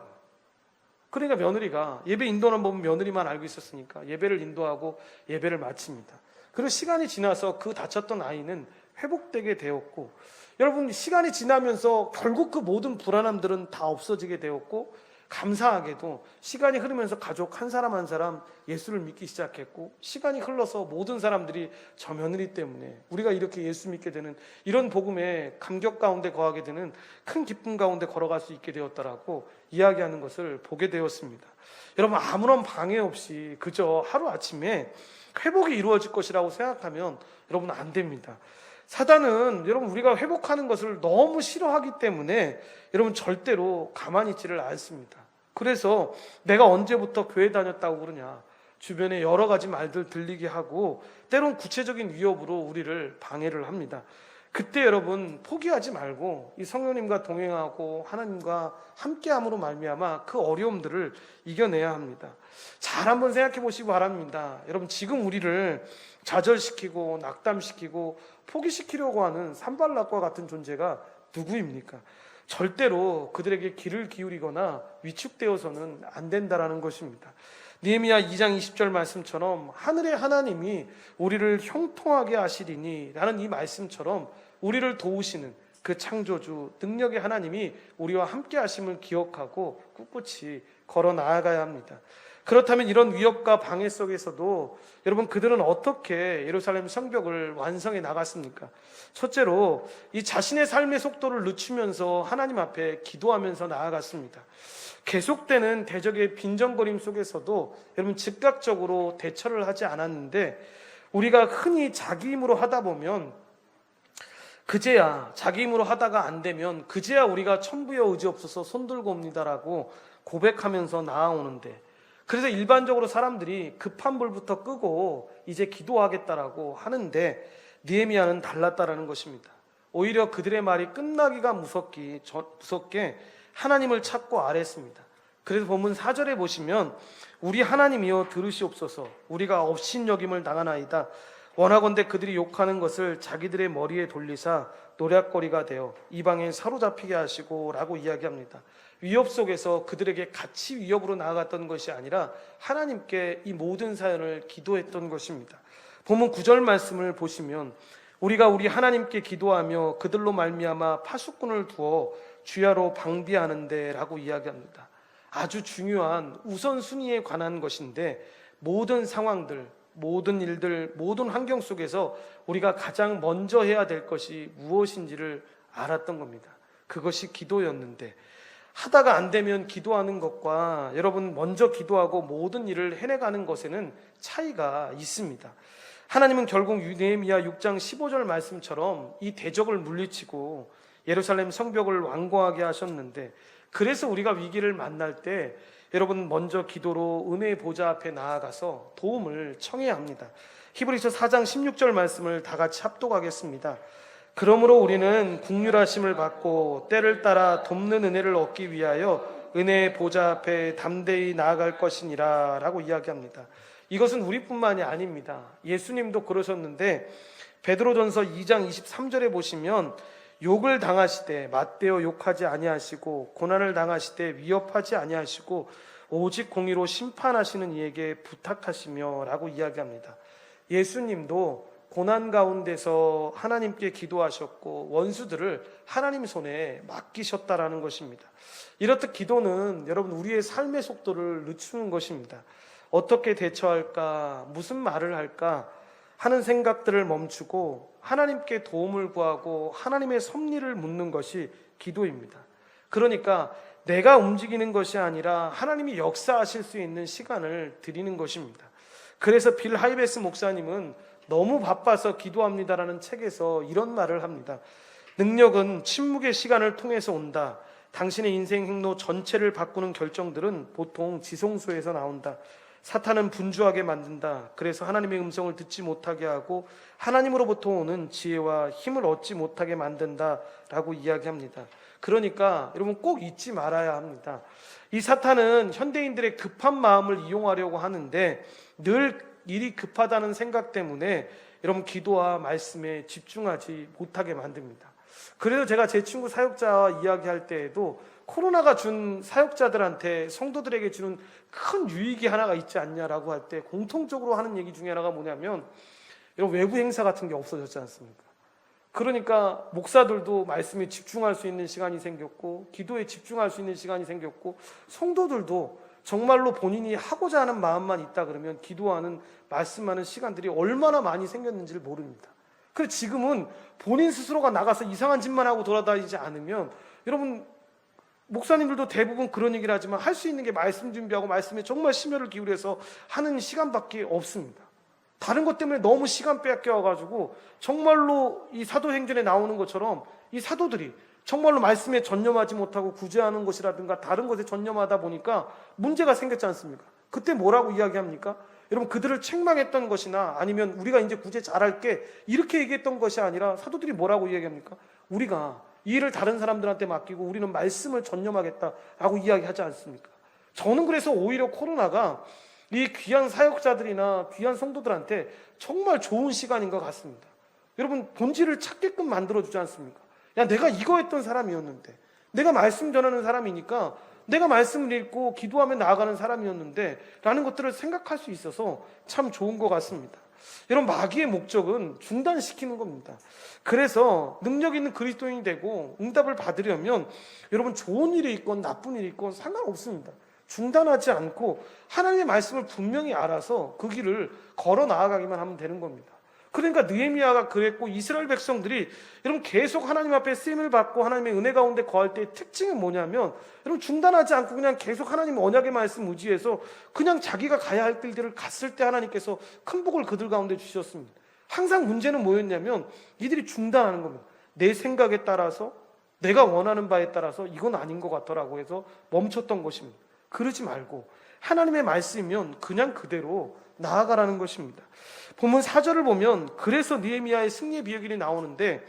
그러니까 며느리가, 예배 인도는 보면 며느리만 알고 있었으니까 예배를 인도하고 예배를 마칩니다. 그리고 시간이 지나서 그 다쳤던 아이는 회복되게 되었고, 여러분, 시간이 지나면서 결국 그 모든 불안함들은 다 없어지게 되었고, 감사하게도 시간이 흐르면서 가족 한 사람 한 사람 예수를 믿기 시작했고, 시간이 흘러서 모든 사람들이 저 며느리 때문에 우리가 이렇게 예수 믿게 되는, 이런 복음의 감격 가운데 거하게 되는 큰 기쁨 가운데 걸어갈 수 있게 되었다라고 이야기하는 것을 보게 되었습니다. 여러분, 아무런 방해 없이 그저 하루아침에 회복이 이루어질 것이라고 생각하면 여러분 안 됩니다. 사단은 여러분 우리가 회복하는 것을 너무 싫어하기 때문에 여러분 절대로 가만히 있지를 않습니다. 그래서 내가 언제부터 교회 다녔다고 그러냐, 주변에 여러 가지 말들 들리게 하고, 때론 구체적인 위협으로 우리를 방해를 합니다. 그때 여러분 포기하지 말고 이 성령님과 동행하고 하나님과 함께함으로 말미암아 그 어려움들을 이겨내야 합니다. 잘 한번 생각해 보시기 바랍니다. 여러분, 지금 우리를 좌절시키고 낙담시키고 포기시키려고 하는 산발락과 같은 존재가 누구입니까? 절대로 그들에게 귀를 기울이거나 위축되어서는 안 된다라는 것입니다. 느헤미야 2장 20절 말씀처럼 하늘의 하나님이 우리를 형통하게 하시리니 라는 이 말씀처럼 우리를 도우시는 그 창조주 능력의 하나님이 우리와 함께 하심을 기억하고 꿋꿋이 걸어 나아가야 합니다. 그렇다면 이런 위협과 방해 속에서도 여러분, 그들은 어떻게 예루살렘 성벽을 완성해 나갔습니까? 첫째로 이 자신의 삶의 속도를 늦추면서 하나님 앞에 기도하면서 나아갔습니다. 계속되는 대적의 빈정거림 속에서도 여러분 즉각적으로 대처를 하지 않았는데, 우리가 흔히 자기 힘으로 하다 보면 그제야 자기 힘으로 하다가 안 되면 그제야 우리가 천부여 의지없어서 손들고 옵니다라고 고백하면서 나아오는데, 그래서 일반적으로 사람들이 급한 불부터 끄고 이제 기도하겠다라고 하는데 느헤미야는 달랐다라는 것입니다. 오히려 그들의 말이 끝나기가 무섭게 하나님을 찾고 아뢰습니다. 그래서 본문 4절에 보시면 우리 하나님이여 들으시옵소서, 우리가 업신여김을 당하나이다. 원하건대 그들이 욕하는 것을 자기들의 머리에 돌리사 노략거리가 되어 이방에 사로잡히게 하시고 라고 이야기합니다. 위협 속에서 그들에게 같이 위협으로 나아갔던 것이 아니라 하나님께 이 모든 사연을 기도했던 것입니다. 본문 9절 말씀을 보시면 우리가 우리 하나님께 기도하며 그들로 말미암아 파수꾼을 두어 주야로 방비하는데 라고 이야기합니다. 아주 중요한 우선순위에 관한 것인데, 모든 상황들, 모든 일들, 모든 환경 속에서 우리가 가장 먼저 해야 될 것이 무엇인지를 알았던 겁니다. 그것이 기도였는데, 하다가 안 되면 기도하는 것과 여러분 먼저 기도하고 모든 일을 해내가는 것에는 차이가 있습니다. 하나님은 결국 느헤미야 6장 15절 말씀처럼 이 대적을 물리치고 예루살렘 성벽을 완공하게 하셨는데, 그래서 우리가 위기를 만날 때 여러분 먼저 기도로 은혜의 보좌 앞에 나아가서 도움을 청해야 합니다. 히브리서 4장 16절 말씀을 다 같이 합독하겠습니다. 그러므로 우리는 긍휼하심을 받고 때를 따라 돕는 은혜를 얻기 위하여 은혜의 보좌 앞에 담대히 나아갈 것이니라 라고 이야기합니다. 이것은 우리뿐만이 아닙니다. 예수님도 그러셨는데 베드로전서 2장 23절에 보시면 욕을 당하시되 맞대어 욕하지 아니하시고 고난을 당하시되 위협하지 아니하시고 오직 공의로 심판하시는 이에게 부탁하시며 라고 이야기합니다. 예수님도 고난 가운데서 하나님께 기도하셨고 원수들을 하나님 손에 맡기셨다라는 것입니다. 이렇듯 기도는 여러분 우리의 삶의 속도를 늦추는 것입니다. 어떻게 대처할까, 무슨 말을 할까 하는 생각들을 멈추고 하나님께 도움을 구하고 하나님의 섭리를 묻는 것이 기도입니다. 그러니까 내가 움직이는 것이 아니라 하나님이 역사하실 수 있는 시간을 드리는 것입니다. 그래서 빌 하이베스 목사님은 너무 바빠서 기도합니다라는 책에서 이런 말을 합니다. 능력은 침묵의 시간을 통해서 온다. 당신의 인생 행로 전체를 바꾸는 결정들은 보통 지성소에서 나온다. 사탄은 분주하게 만든다. 그래서 하나님의 음성을 듣지 못하게 하고 하나님으로부터 오는 지혜와 힘을 얻지 못하게 만든다 라고 이야기합니다. 그러니까 여러분 꼭 잊지 말아야 합니다. 이 사탄은 현대인들의 급한 마음을 이용하려고 하는데 늘 일이 급하다는 생각 때문에 여러분 기도와 말씀에 집중하지 못하게 만듭니다. 그래서 제가 제 친구 사역자와 이야기할 때에도 코로나가 준 사역자들한테 성도들에게 주는 큰 유익이 하나가 있지 않냐라고 할 때 공통적으로 하는 얘기 중에 하나가 뭐냐면 여러분 외부 행사 같은 게 없어졌지 않습니까? 그러니까 목사들도 말씀에 집중할 수 있는 시간이 생겼고 기도에 집중할 수 있는 시간이 생겼고 성도들도 정말로 본인이 하고자 하는 마음만 있다 그러면 기도하는 말씀하는 시간들이 얼마나 많이 생겼는지를 모릅니다. 그래서 지금은 본인 스스로가 나가서 이상한 짓만 하고 돌아다니지 않으면 여러분 목사님들도 대부분 그런 얘기를 하지만 할 수 있는 게 말씀 준비하고 말씀에 정말 심혈을 기울여서 하는 시간밖에 없습니다. 다른 것 때문에 너무 시간 뺏겨가지고 정말로 이 사도행전에 나오는 것처럼 이 사도들이 정말로 말씀에 전념하지 못하고 구제하는 것이라든가 다른 것에 전념하다 보니까 문제가 생겼지 않습니까? 그때 뭐라고 이야기합니까? 여러분 그들을 책망했던 것이나 아니면 우리가 이제 구제 잘할게 이렇게 얘기했던 것이 아니라 사도들이 뭐라고 이야기합니까? 우리가 이 일을 다른 사람들한테 맡기고 우리는 말씀을 전념하겠다라고 이야기하지 않습니까? 저는 그래서 오히려 코로나가 이 귀한 사역자들이나 귀한 성도들한테 정말 좋은 시간인 것 같습니다. 여러분 본질을 찾게끔 만들어주지 않습니까? 야, 내가 이거 했던 사람이었는데, 내가 말씀 전하는 사람이니까 내가 말씀을 읽고 기도하며 나아가는 사람이었는데 라는 것들을 생각할 수 있어서 참 좋은 것 같습니다. 여러분 마귀의 목적은 중단시키는 겁니다. 그래서 능력 있는 그리스도인이 되고 응답을 받으려면 여러분 좋은 일이 있건 나쁜 일이 있건 상관없습니다. 중단하지 않고 하나님의 말씀을 분명히 알아서 그 길을 걸어 나아가기만 하면 되는 겁니다. 그러니까 느헤미야가 그랬고 이스라엘 백성들이 여러분 계속 하나님 앞에 쓰임을 받고 하나님의 은혜 가운데 거할 때의 특징이 뭐냐면 여러분 중단하지 않고 그냥 계속 하나님의 언약의 말씀 의지해서 그냥 자기가 가야 할 길들을 갔을 때 하나님께서 큰 복을 그들 가운데 주셨습니다. 항상 문제는 뭐였냐면 이들이 중단하는 겁니다. 내 생각에 따라서 내가 원하는 바에 따라서 이건 아닌 것 같더라고 해서 멈췄던 것입니다. 그러지 말고 하나님의 말씀이면 그냥 그대로 나아가라는 것입니다. 본문 4절을 보면 그래서 느헤미야의 승리의 비결이 나오는데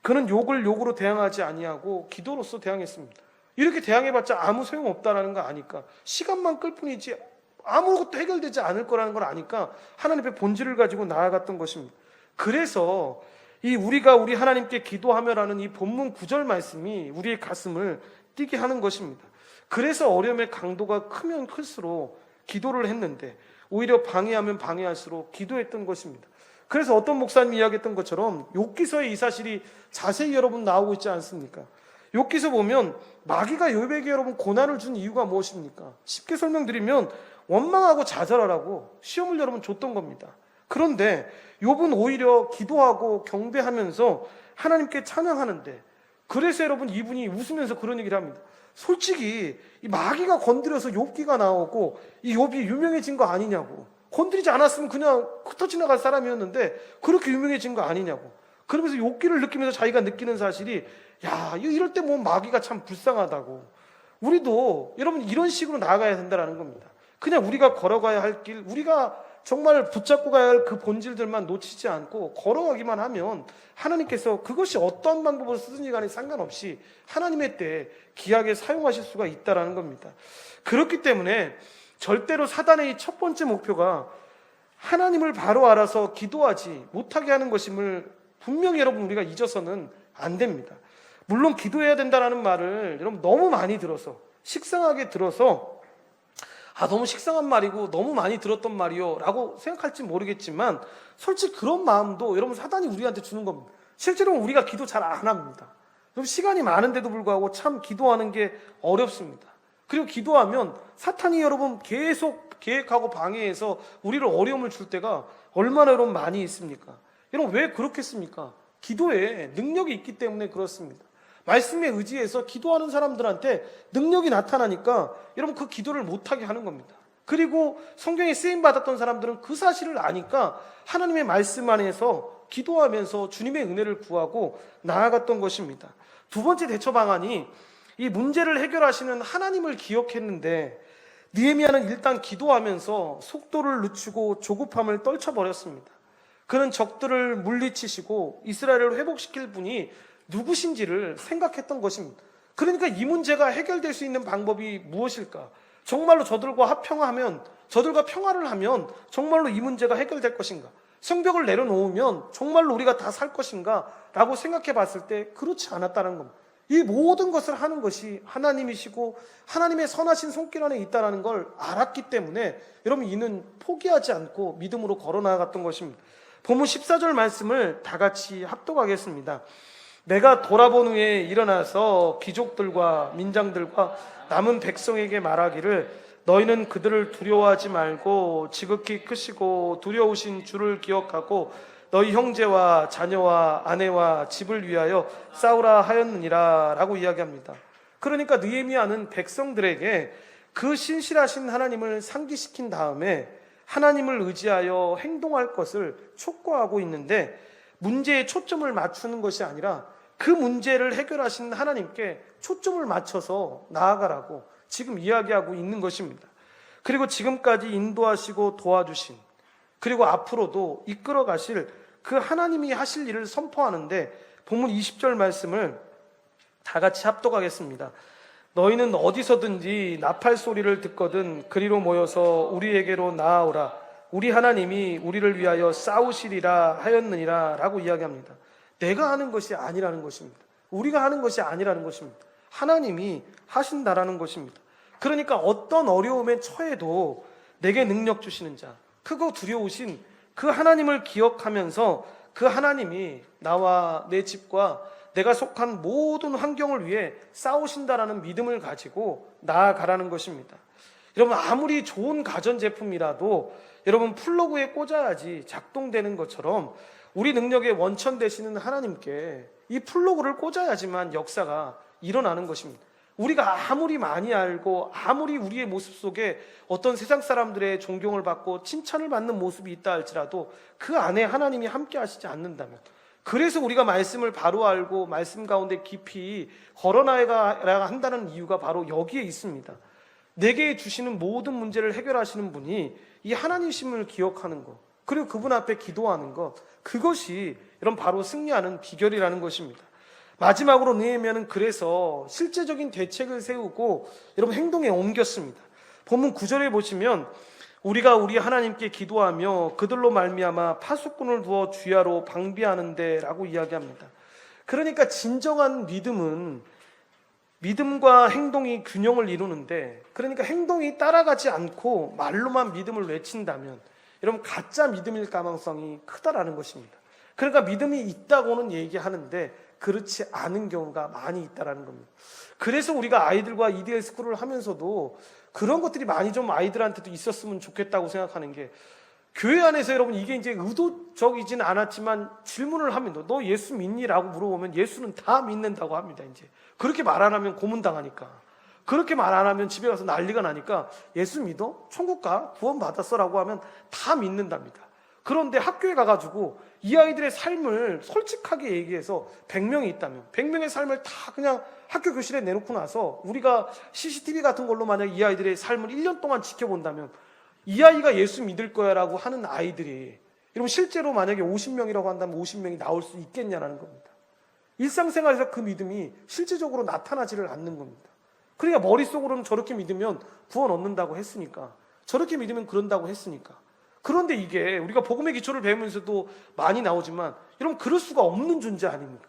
그는 욕을 욕으로 대항하지 아니하고 기도로서 대항했습니다. 이렇게 대항해봤자 아무 소용없다라는 거 아니까, 시간만 끌 뿐이지 아무것도 해결되지 않을 거라는 걸 아니까 하나님의 본질을 가지고 나아갔던 것입니다. 그래서 우리가 우리 하나님께 기도하며라는 이 본문 9절 말씀이 우리의 가슴을 뛰게 하는 것입니다. 그래서 어려움의 강도가 크면 클수록 기도를 했는데 오히려 방해하면 방해할수록 기도했던 것입니다. 그래서 어떤 목사님이 이야기했던 것처럼 욥기서의 이 사실이 자세히 여러분 나오고 있지 않습니까? 욥기서 보면 마귀가 욥에게 여러분 고난을 준 이유가 무엇입니까? 쉽게 설명드리면 원망하고 좌절하라고 시험을 여러분 줬던 겁니다. 그런데 욥은 오히려 기도하고 경배하면서 하나님께 찬양하는데, 그래서 여러분 이분이 웃으면서 그런 얘기를 합니다. 솔직히 이 마귀가 건드려서 욥기가 나오고 이 욥이 유명해진 거 아니냐고. 건드리지 않았으면 그냥 흩어 지나갈 사람이었는데 그렇게 유명해진 거 아니냐고. 그러면서 욥기를 느끼면서 자기가 느끼는 사실이, 야, 이럴 때 뭐 마귀가 참 불쌍하다고. 우리도 여러분 이런 식으로 나아가야 된다는 겁니다. 그냥 우리가 걸어가야 할 길, 우리가 정말 붙잡고 가야 할 그 본질들만 놓치지 않고 걸어가기만 하면 하나님께서 그것이 어떤 방법으로 쓰든지 간에 상관없이 하나님의 때에 귀하게 사용하실 수가 있다는 겁니다. 그렇기 때문에 절대로 사단의 첫 번째 목표가 하나님을 바로 알아서 기도하지 못하게 하는 것임을 분명히 여러분 우리가 잊어서는 안 됩니다. 물론 기도해야 된다는 말을 여러분 너무 많이 들어서, 식상하게 들어서 너무 식상한 말이고 너무 많이 들었던 말이요 라고 생각할지 모르겠지만, 솔직히 그런 마음도 여러분 사단이 우리한테 주는 겁니다. 실제로 우리가 기도 잘 안 합니다. 시간이 많은데도 불구하고 참 기도하는 게 어렵습니다. 그리고 기도하면 사탄이 여러분 계속 계획하고 방해해서 우리를 어려움을 줄 때가 얼마나 여러분 많이 있습니까? 여러분 왜 그렇겠습니까? 기도에 능력이 있기 때문에 그렇습니다. 말씀에 의지해서 기도하는 사람들한테 능력이 나타나니까 여러분 그 기도를 못하게 하는 겁니다. 그리고 성경에 쓰임받았던 사람들은 그 사실을 아니까 하나님의 말씀 안에서 기도하면서 주님의 은혜를 구하고 나아갔던 것입니다. 두 번째 대처 방안이 이 문제를 해결하시는 하나님을 기억했는데, 느헤미야는 일단 기도하면서 속도를 늦추고 조급함을 떨쳐버렸습니다. 그는 적들을 물리치시고 이스라엘을 회복시킬 분이 누구신지를 생각했던 것입니다. 그러니까 이 문제가 해결될 수 있는 방법이 무엇일까? 정말로 저들과 평화를 하면 정말로 이 문제가 해결될 것인가? 성벽을 내려놓으면 정말로 우리가 다 살 것인가? 라고 생각해 봤을 때 그렇지 않았다는 겁니다. 이 모든 것을 하는 것이 하나님이시고 하나님의 선하신 손길 안에 있다는 걸 알았기 때문에 여러분 이는 포기하지 않고 믿음으로 걸어 나아갔던 것입니다. 본문 14절 말씀을 다 같이 합독하겠습니다. 내가 돌아본 후에 일어나서 귀족들과 민장들과 남은 백성에게 말하기를, 너희는 그들을 두려워하지 말고 지극히 크시고 두려우신 주를 기억하고 너희 형제와 자녀와 아내와 집을 위하여 싸우라 하였느니라 라고 이야기합니다. 그러니까 느헤미야는 백성들에게 그 신실하신 하나님을 상기시킨 다음에 하나님을 의지하여 행동할 것을 촉구하고 있는데, 문제에 초점을 맞추는 것이 아니라 그 문제를 해결하신 하나님께 초점을 맞춰서 나아가라고 지금 이야기하고 있는 것입니다. 그리고 지금까지 인도하시고 도와주신, 그리고 앞으로도 이끌어 가실 그 하나님이 하실 일을 선포하는데, 본문 20절 말씀을 다 같이 합독하겠습니다. 너희는 어디서든지 나팔 소리를 듣거든 그리로 모여서 우리에게로 나아오라. 우리 하나님이 우리를 위하여 싸우시리라 하였느니라 라고 이야기합니다. 내가 하는 것이 아니라는 것입니다. 우리가 하는 것이 아니라는 것입니다. 하나님이 하신다라는 것입니다. 그러니까 어떤 어려움에 처해도 내게 능력 주시는 자, 크고 두려우신 그 하나님을 기억하면서 그 하나님이 나와 내 집과 내가 속한 모든 환경을 위해 싸우신다라는 믿음을 가지고 나아가라는 것입니다. 여러분 아무리 좋은 가전제품이라도 여러분 플러그에 꽂아야지 작동되는 것처럼 우리 능력의 원천 되시는 하나님께 이 플러그를 꽂아야지만 역사가 일어나는 것입니다. 우리가 아무리 많이 알고 아무리 우리의 모습 속에 어떤 세상 사람들의 존경을 받고 칭찬을 받는 모습이 있다 할지라도 그 안에 하나님이 함께 하시지 않는다면, 그래서 우리가 말씀을 바로 알고 말씀 가운데 깊이 걸어나가야 한다는 이유가 바로 여기에 있습니다. 내게 주시는 모든 문제를 해결하시는 분이 이 하나님이심을 기억하는 것, 그리고 그분 앞에 기도하는 것, 그것이 여러분 바로 승리하는 비결이라는 것입니다. 마지막으로 느헤미야는 그래서 실제적인 대책을 세우고 여러분 행동에 옮겼습니다. 본문 9절에 보시면 우리가 우리 하나님께 기도하며 그들로 말미암아 파수꾼을 두어 주야로 방비하는데 라고 이야기합니다. 그러니까 진정한 믿음은 믿음과 행동이 균형을 이루는데, 그러니까 행동이 따라가지 않고 말로만 믿음을 외친다면 여러분 가짜 믿음일 가능성이 크다라는 것입니다. 그러니까 믿음이 있다고는 얘기하는데 그렇지 않은 경우가 많이 있다라는 겁니다. 그래서 우리가 아이들과 EDL 스쿨을 하면서도 그런 것들이 많이 좀 아이들한테도 있었으면 좋겠다고 생각하는 게, 교회 안에서 여러분 이게 이제 의도적이진 않았지만 질문을 하면 너 예수 믿니? 라고 물어보면 예수는 다 믿는다고 합니다. 이제 그렇게 말 안 하면 고문당하니까, 그렇게 말 안 하면 집에 가서 난리가 나니까 예수 믿어? 천국 가? 구원 받았어? 라고 하면 다 믿는답니다. 그런데 학교에 가가지고 이 아이들의 삶을 솔직하게 얘기해서 100명이 있다면 100명의 삶을 다 그냥 학교 교실에 내놓고 나서 우리가 CCTV 같은 걸로 만약 이 아이들의 삶을 1년 동안 지켜본다면 이 아이가 예수 믿을 거야 라고 하는 아이들이 여러분 실제로 만약에 50명이라고 한다면 50명이 나올 수 있겠냐라는 겁니다. 일상생활에서 그 믿음이 실제적으로 나타나지를 않는 겁니다. 그러니까 머릿속으로는 저렇게 믿으면 구원 얻는다고 했으니까, 저렇게 믿으면 그런다고 했으니까. 그런데 이게 우리가 복음의 기초를 배우면서도 많이 나오지만 여러분 그럴 수가 없는 존재 아닙니까?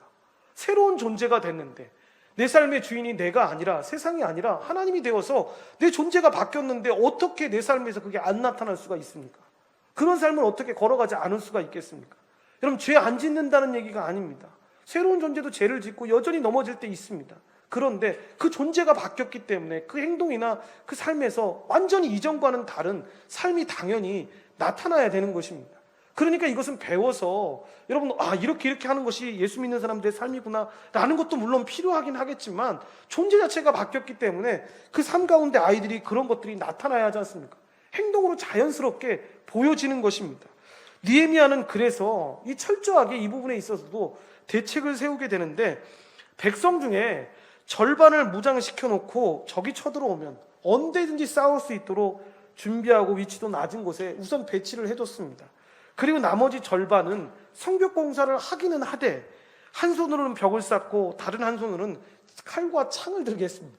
새로운 존재가 됐는데 내 삶의 주인이 내가 아니라 세상이 아니라 하나님이 되어서 내 존재가 바뀌었는데 어떻게 내 삶에서 그게 안 나타날 수가 있습니까? 그런 삶을 어떻게 걸어가지 않을 수가 있겠습니까? 여러분 죄 안 짓는다는 얘기가 아닙니다. 새로운 존재도 죄를 짓고 여전히 넘어질 때 있습니다. 그런데 그 존재가 바뀌었기 때문에 그 행동이나 그 삶에서 완전히 이전과는 다른 삶이 당연히 나타나야 되는 것입니다. 그러니까 이것은 배워서 여러분 이렇게 하는 것이 예수 믿는 사람들의 삶이구나 라는 것도 물론 필요하긴 하겠지만 존재 자체가 바뀌었기 때문에 그 삶 가운데 아이들이 그런 것들이 나타나야 하지 않습니까? 행동으로 자연스럽게 보여지는 것입니다. 느헤미야는 그래서 이 철저하게 이 부분에 있어서도 대책을 세우게 되는데, 백성 중에 절반을 무장시켜 놓고 적이 쳐들어오면 언제든지 싸울 수 있도록 준비하고 위치도 낮은 곳에 우선 배치를 해뒀습니다. 그리고 나머지 절반은 성벽 공사를 하기는 하되 한 손으로는 벽을 쌓고 다른 한 손으로는 칼과 창을 들게 했습니다.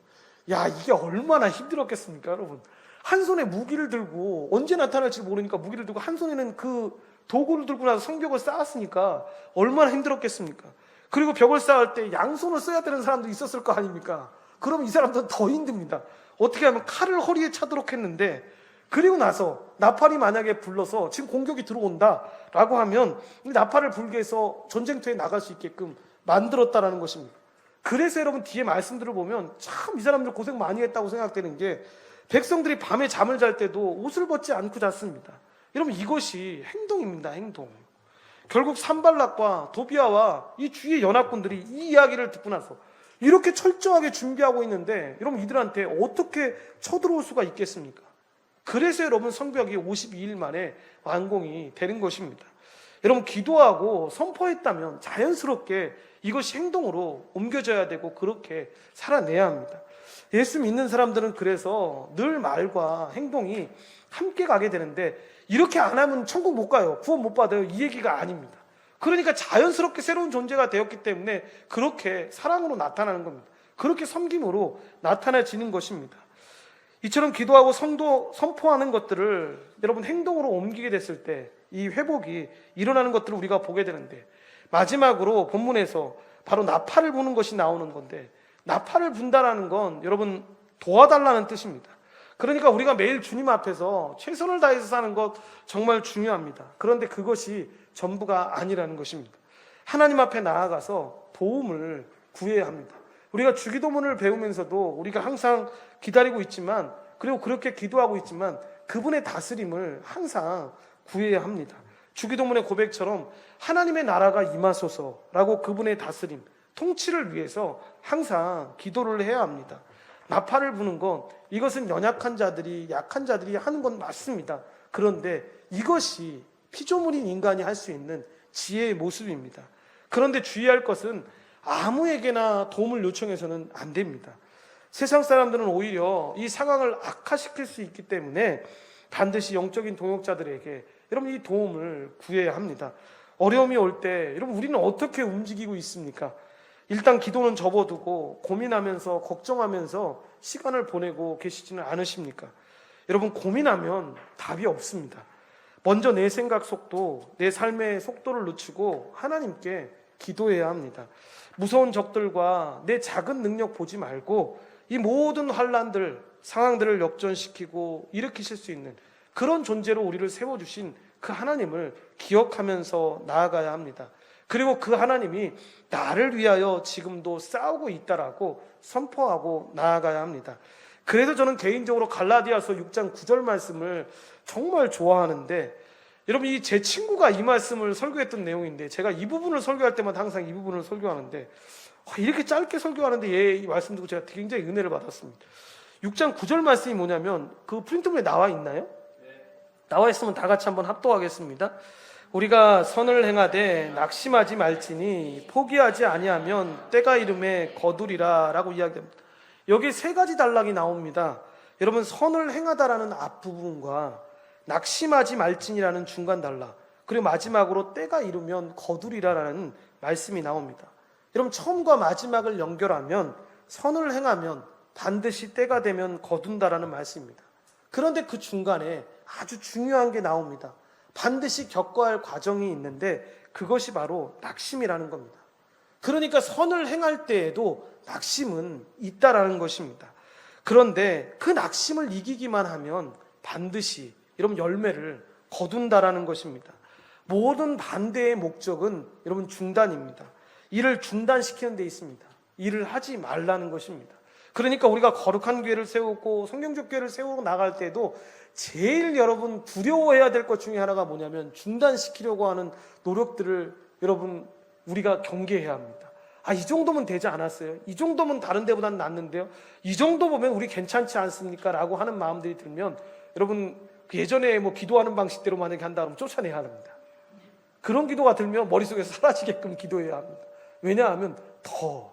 야, 이게 얼마나 힘들었겠습니까, 여러분? 한 손에 무기를 들고 언제 나타날지 모르니까 무기를 들고 한 손에는 그 도구를 들고 나서 성벽을 쌓았으니까 얼마나 힘들었겠습니까? 그리고 벽을 쌓을 때 양손을 써야 되는 사람도 있었을 거 아닙니까? 그럼 이 사람들은 더 힘듭니다. 어떻게 하면 칼을 허리에 차도록 했는데, 그리고 나서 나팔이 만약에 불러서 지금 공격이 들어온다 라고 하면 이 나팔을 불게 해서 전쟁터에 나갈 수 있게끔 만들었다라는 것입니다. 그래서 여러분 뒤에 말씀들을 보면 참 이 사람들 고생 많이 했다고 생각되는 게, 백성들이 밤에 잠을 잘 때도 옷을 벗지 않고 잤습니다. 여러분 이것이 행동입니다. 행동. 결국 산발락과 도비아와 이 주위의 연합군들이 이 이야기를 듣고 나서 이렇게 철저하게 준비하고 있는데 여러분 이들한테 어떻게 쳐들어올 수가 있겠습니까? 그래서 여러분 성벽이 52일 만에 완공이 되는 것입니다. 여러분 기도하고 선포했다면 자연스럽게 이것이 행동으로 옮겨져야 되고 그렇게 살아내야 합니다. 예수 믿는 사람들은 그래서 늘 말과 행동이 함께 가게 되는데, 이렇게 안 하면 천국 못 가요, 구원 못 받아요, 이 얘기가 아닙니다. 그러니까 자연스럽게 새로운 존재가 되었기 때문에 그렇게 사랑으로 나타나는 겁니다. 그렇게 섬김으로 나타나지는 것입니다. 이처럼 기도하고 선포하는 것들을 여러분 행동으로 옮기게 됐을 때 이 회복이 일어나는 것들을 우리가 보게 되는데, 마지막으로 본문에서 바로 나팔을 부는 것이 나오는 건데, 나팔을 분다라는 건 여러분 도와달라는 뜻입니다. 그러니까 우리가 매일 주님 앞에서 최선을 다해서 사는 것 정말 중요합니다. 그런데 그것이 전부가 아니라는 것입니다. 하나님 앞에 나아가서 도움을 구해야 합니다. 우리가 주기도문을 배우면서도 우리가 항상 기다리고 있지만, 그리고 그렇게 기도하고 있지만 그분의 다스림을 항상 구해야 합니다. 주기도문의 고백처럼 하나님의 나라가 임하소서라고 그분의 다스림, 통치를 위해서 항상 기도를 해야 합니다. 나팔을 부는 건 이것은 연약한 자들이, 약한 자들이 하는 건 맞습니다. 그런데 이것이 피조물인 인간이 할 수 있는 지혜의 모습입니다. 그런데 주의할 것은 아무에게나 도움을 요청해서는 안 됩니다. 세상 사람들은 오히려 이 상황을 악화시킬 수 있기 때문에 반드시 영적인 동역자들에게 여러분 이 도움을 구해야 합니다. 어려움이 올 때 여러분 우리는 어떻게 움직이고 있습니까? 일단 기도는 접어두고 고민하면서 걱정하면서 시간을 보내고 계시지는 않으십니까? 여러분 고민하면 답이 없습니다. 먼저 내 생각 속도, 내 삶의 속도를 늦추고 하나님께 기도해야 합니다. 무서운 적들과 내 작은 능력 보지 말고 이 모든 환난들, 상황들을 역전시키고 일으키실 수 있는 그런 존재로 우리를 세워주신 그 하나님을 기억하면서 나아가야 합니다. 그리고 그 하나님이 나를 위하여 지금도 싸우고 있다라고 선포하고 나아가야 합니다. 그래서 저는 개인적으로 갈라디아서 6장 9절 말씀을 정말 좋아하는데, 여러분 이 제 친구가 이 말씀을 설교했던 내용인데 제가 이 부분을 설교할 때마다 항상 이 부분을 설교하는데 이렇게 짧게 설교하는데 얘 이 말씀 듣고 제가 굉장히 은혜를 받았습니다. 6장 9절 말씀이 뭐냐면 그 프린트문에 나와 있나요? 나와 있으면 다 같이 한번 합독하겠습니다. 우리가 선을 행하되 낙심하지 말지니 포기하지 아니하면 때가 이름에 거두리라 라고 이야기합니다. 여기 세 가지 단락이 나옵니다. 여러분 선을 행하다라는 앞부분과 낙심하지 말지니라는 중간 단락, 그리고 마지막으로 때가 이르면 거두리라라는 말씀이 나옵니다. 여러분 처음과 마지막을 연결하면 선을 행하면 반드시 때가 되면 거둔다라는 말씀입니다. 그런데 그 중간에 아주 중요한 게 나옵니다. 반드시 겪어야 할 과정이 있는데 그것이 바로 낙심이라는 겁니다. 그러니까 선을 행할 때에도 낙심은 있다라는 것입니다. 그런데 그 낙심을 이기기만 하면 반드시 여러분 열매를 거둔다라는 것입니다. 모든 반대의 목적은 여러분 중단입니다. 일을 중단시키는 데 있습니다. 일을 하지 말라는 것입니다. 그러니까 우리가 거룩한 교회를 세우고 성경적 교회를 세우고 나갈 때도 제일 여러분 두려워해야 될 것 중에 하나가 뭐냐면 중단시키려고 하는 노력들을 여러분 우리가 경계해야 합니다. 이 정도면 되지 않았어요? 이 정도면 다른 데보다는 낫는데요? 이 정도 보면 우리 괜찮지 않습니까? 라고 하는 마음들이 들면 여러분 예전에 뭐 기도하는 방식대로 만약에 한다 그러면 쫓아내야 합니다. 그런 기도가 들면 머릿속에서 사라지게끔 기도해야 합니다. 왜냐하면 더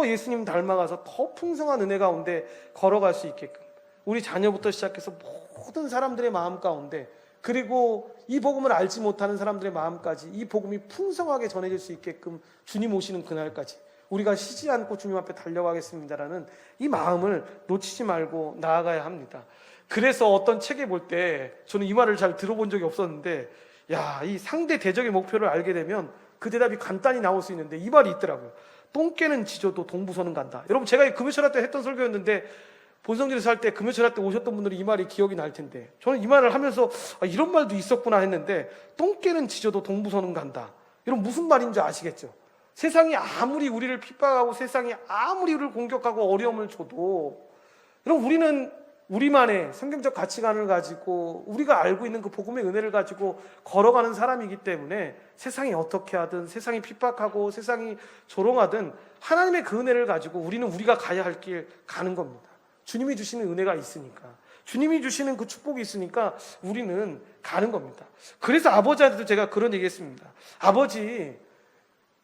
예수님 닮아가서 더 풍성한 은혜 가운데 걸어갈 수 있게끔 우리 자녀부터 시작해서 모든 사람들의 마음 가운데, 그리고 이 복음을 알지 못하는 사람들의 마음까지 이 복음이 풍성하게 전해질 수 있게끔 주님 오시는 그날까지 우리가 쉬지 않고 주님 앞에 달려가겠습니다라는 이 마음을 놓치지 말고 나아가야 합니다. 그래서 어떤 책에 볼 때 저는 이 말을 잘 들어본 적이 없었는데, 이 상대 대적의 목표를 알게 되면 그 대답이 간단히 나올 수 있는데 이 말이 있더라고요. 똥개는 지져도 동부서는 간다. 여러분 제가 금요철학 때 했던 설교였는데 본성질에서 할 때 금요철학 때 오셨던 분들이 이 말이 기억이 날 텐데, 저는 이 말을 하면서 이런 말도 있었구나 했는데, 똥개는 지져도 동부서는 간다. 여러분 무슨 말인지 아시겠죠? 세상이 아무리 우리를 핍박하고 세상이 아무리 우리를 공격하고 어려움을 줘도 여러분 우리는 우리만의 성경적 가치관을 가지고 우리가 알고 있는 그 복음의 은혜를 가지고 걸어가는 사람이기 때문에 세상이 어떻게 하든 세상이 핍박하고 세상이 조롱하든 하나님의 그 은혜를 가지고 우리는 우리가 가야 할 길 가는 겁니다. 주님이 주시는 은혜가 있으니까, 주님이 주시는 그 축복이 있으니까 우리는 가는 겁니다. 그래서 아버지한테도 제가 그런 얘기했습니다. 아버지,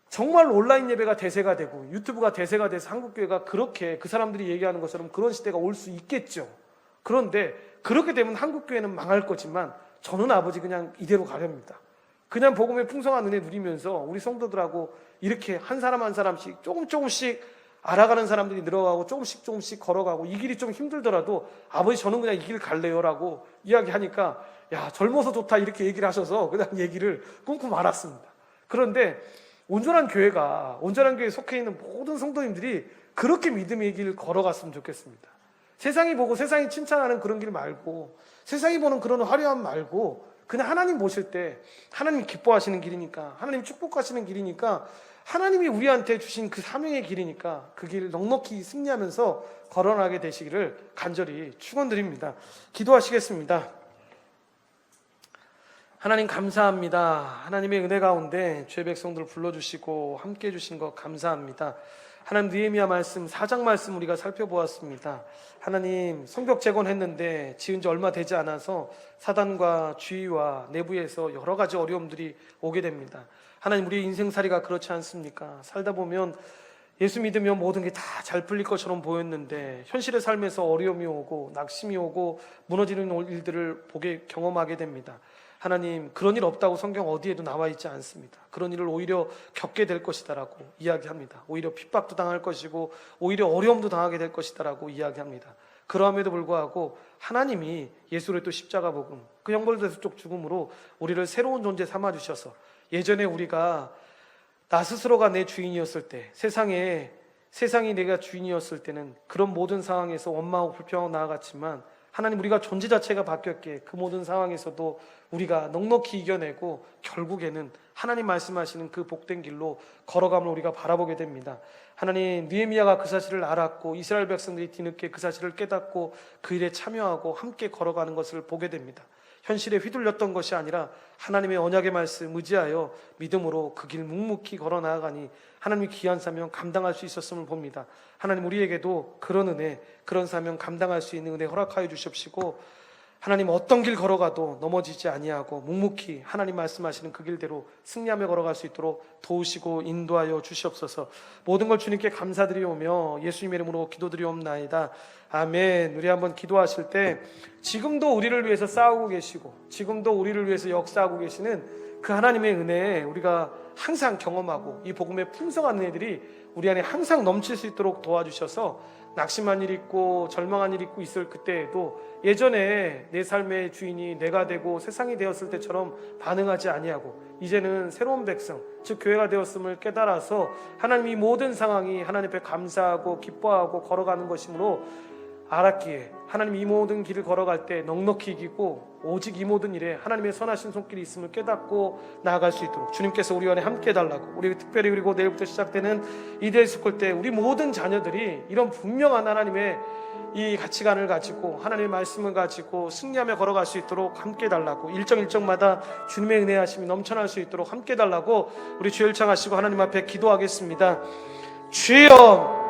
정말 온라인 예배가 대세가 되고 유튜브가 대세가 돼서 한국교회가 그렇게 그 사람들이 얘기하는 것처럼 그런 시대가 올 수 있겠죠. 그런데 그렇게 되면 한국교회는 망할 거지만 저는 아버지 그냥 이대로 가렵니다. 그냥 복음의 풍성한 은혜 누리면서 우리 성도들하고 이렇게 한 사람 한 사람씩 조금씩 알아가는 사람들이 늘어가고 조금씩 걸어가고 이 길이 좀 힘들더라도 아버지 저는 그냥 이 길 갈래요 라고 이야기하니까 젊어서 좋다 이렇게 얘기를 하셔서 그냥 얘기를 끊고 말았습니다. 그런데 온전한 교회에 속해 있는 모든 성도님들이 그렇게 믿음의 길 걸어갔으면 좋겠습니다. 세상이 보고 세상이 칭찬하는 그런 길 말고, 세상이 보는 그런 화려함 말고 그냥 하나님 모실 때 하나님 기뻐하시는 길이니까, 하나님 축복하시는 길이니까, 하나님이 우리한테 주신 그 사명의 길이니까 그 길을 넉넉히 승리하면서 걸어나게 되시기를 간절히 축원드립니다. 기도하시겠습니다. 하나님 감사합니다. 하나님의 은혜 가운데 죄 백성들을 불러주시고 함께 해주신 것 감사합니다. 하나님 느헤미야 말씀 4장 말씀 우리가 살펴보았습니다. 하나님 성벽 재건했는데 지은 지 얼마 되지 않아서 사단과 주위와 내부에서 여러 가지 어려움들이 오게 됩니다. 하나님 우리의 인생살이가 그렇지 않습니까? 살다 보면 예수 믿으면 모든 게 다 잘 풀릴 것처럼 보였는데 현실의 삶에서 어려움이 오고 낙심이 오고 무너지는 일들을 경험하게 됩니다. 하나님 그런 일 없다고 성경 어디에도 나와 있지 않습니다. 그런 일을 오히려 겪게 될 것이다라고 이야기합니다. 오히려 핍박도 당할 것이고 오히려 어려움도 당하게 될 것이다라고 이야기합니다. 그러함에도 불구하고 하나님이 예수의 또 십자가 복음, 그 형벌대속 죽음으로 우리를 새로운 존재 삼아주셔서 예전에 우리가 나 스스로가 내 주인이었을 때, 세상이 내가 주인이었을 때는 그런 모든 상황에서 원망하고 불평하고 나아갔지만 하나님 우리가 존재 자체가 바뀌었기에 그 모든 상황에서도 우리가 넉넉히 이겨내고 결국에는 하나님 말씀하시는 그 복된 길로 걸어감을 우리가 바라보게 됩니다. 하나님 느헤미야가 그 사실을 알았고 이스라엘 백성들이 뒤늦게 그 사실을 깨닫고 그 일에 참여하고 함께 걸어가는 것을 보게 됩니다. 현실에 휘둘렸던 것이 아니라 하나님의 언약의 말씀 의지하여 믿음으로 그 길 묵묵히 걸어 나아가니 하나님의 귀한 사명 감당할 수 있었음을 봅니다. 하나님 우리에게도 그런 은혜, 그런 사명 감당할 수 있는 은혜 허락하여 주십시고 하나님 어떤 길 걸어가도 넘어지지 아니하고 묵묵히 하나님 말씀하시는 그 길대로 승리하며 걸어갈 수 있도록 도우시고 인도하여 주시옵소서. 모든 걸 주님께 감사드리오며 예수님의 이름으로 기도드리옵나이다. 아멘. 우리 한번 기도하실 때 지금도 우리를 위해서 싸우고 계시고 지금도 우리를 위해서 역사하고 계시는 그 하나님의 은혜에 우리가 항상 경험하고 이 복음의 풍성한 은혜들이 우리 안에 항상 넘칠 수 있도록 도와주셔서 낙심한 일 있고 절망한 일 있고 있을 그때에도 예전에 내 삶의 주인이 내가 되고 세상이 되었을 때처럼 반응하지 아니하고 이제는 새로운 백성 즉 교회가 되었음을 깨달아서 하나님 이 모든 상황이 하나님 앞에 감사하고 기뻐하고 걸어가는 것이므로 알았기에 하나님 이 모든 길을 걸어갈 때 넉넉히 이기고 오직 이 모든 일에 하나님의 선하신 손길이 있음을 깨닫고 나아갈 수 있도록 주님께서 우리 안에 함께 해달라고 우리 특별히 그리고 내일부터 시작되는 이데이 스쿨 때 우리 모든 자녀들이 이런 분명한 하나님의 이 가치관을 가지고 하나님의 말씀을 가지고 승리하며 걸어갈 수 있도록 함께 해달라고 일정마다 주님의 은혜하심이 넘쳐날 수 있도록 함께 해달라고 우리 주여 일창하시고 하나님 앞에 기도하겠습니다. 주여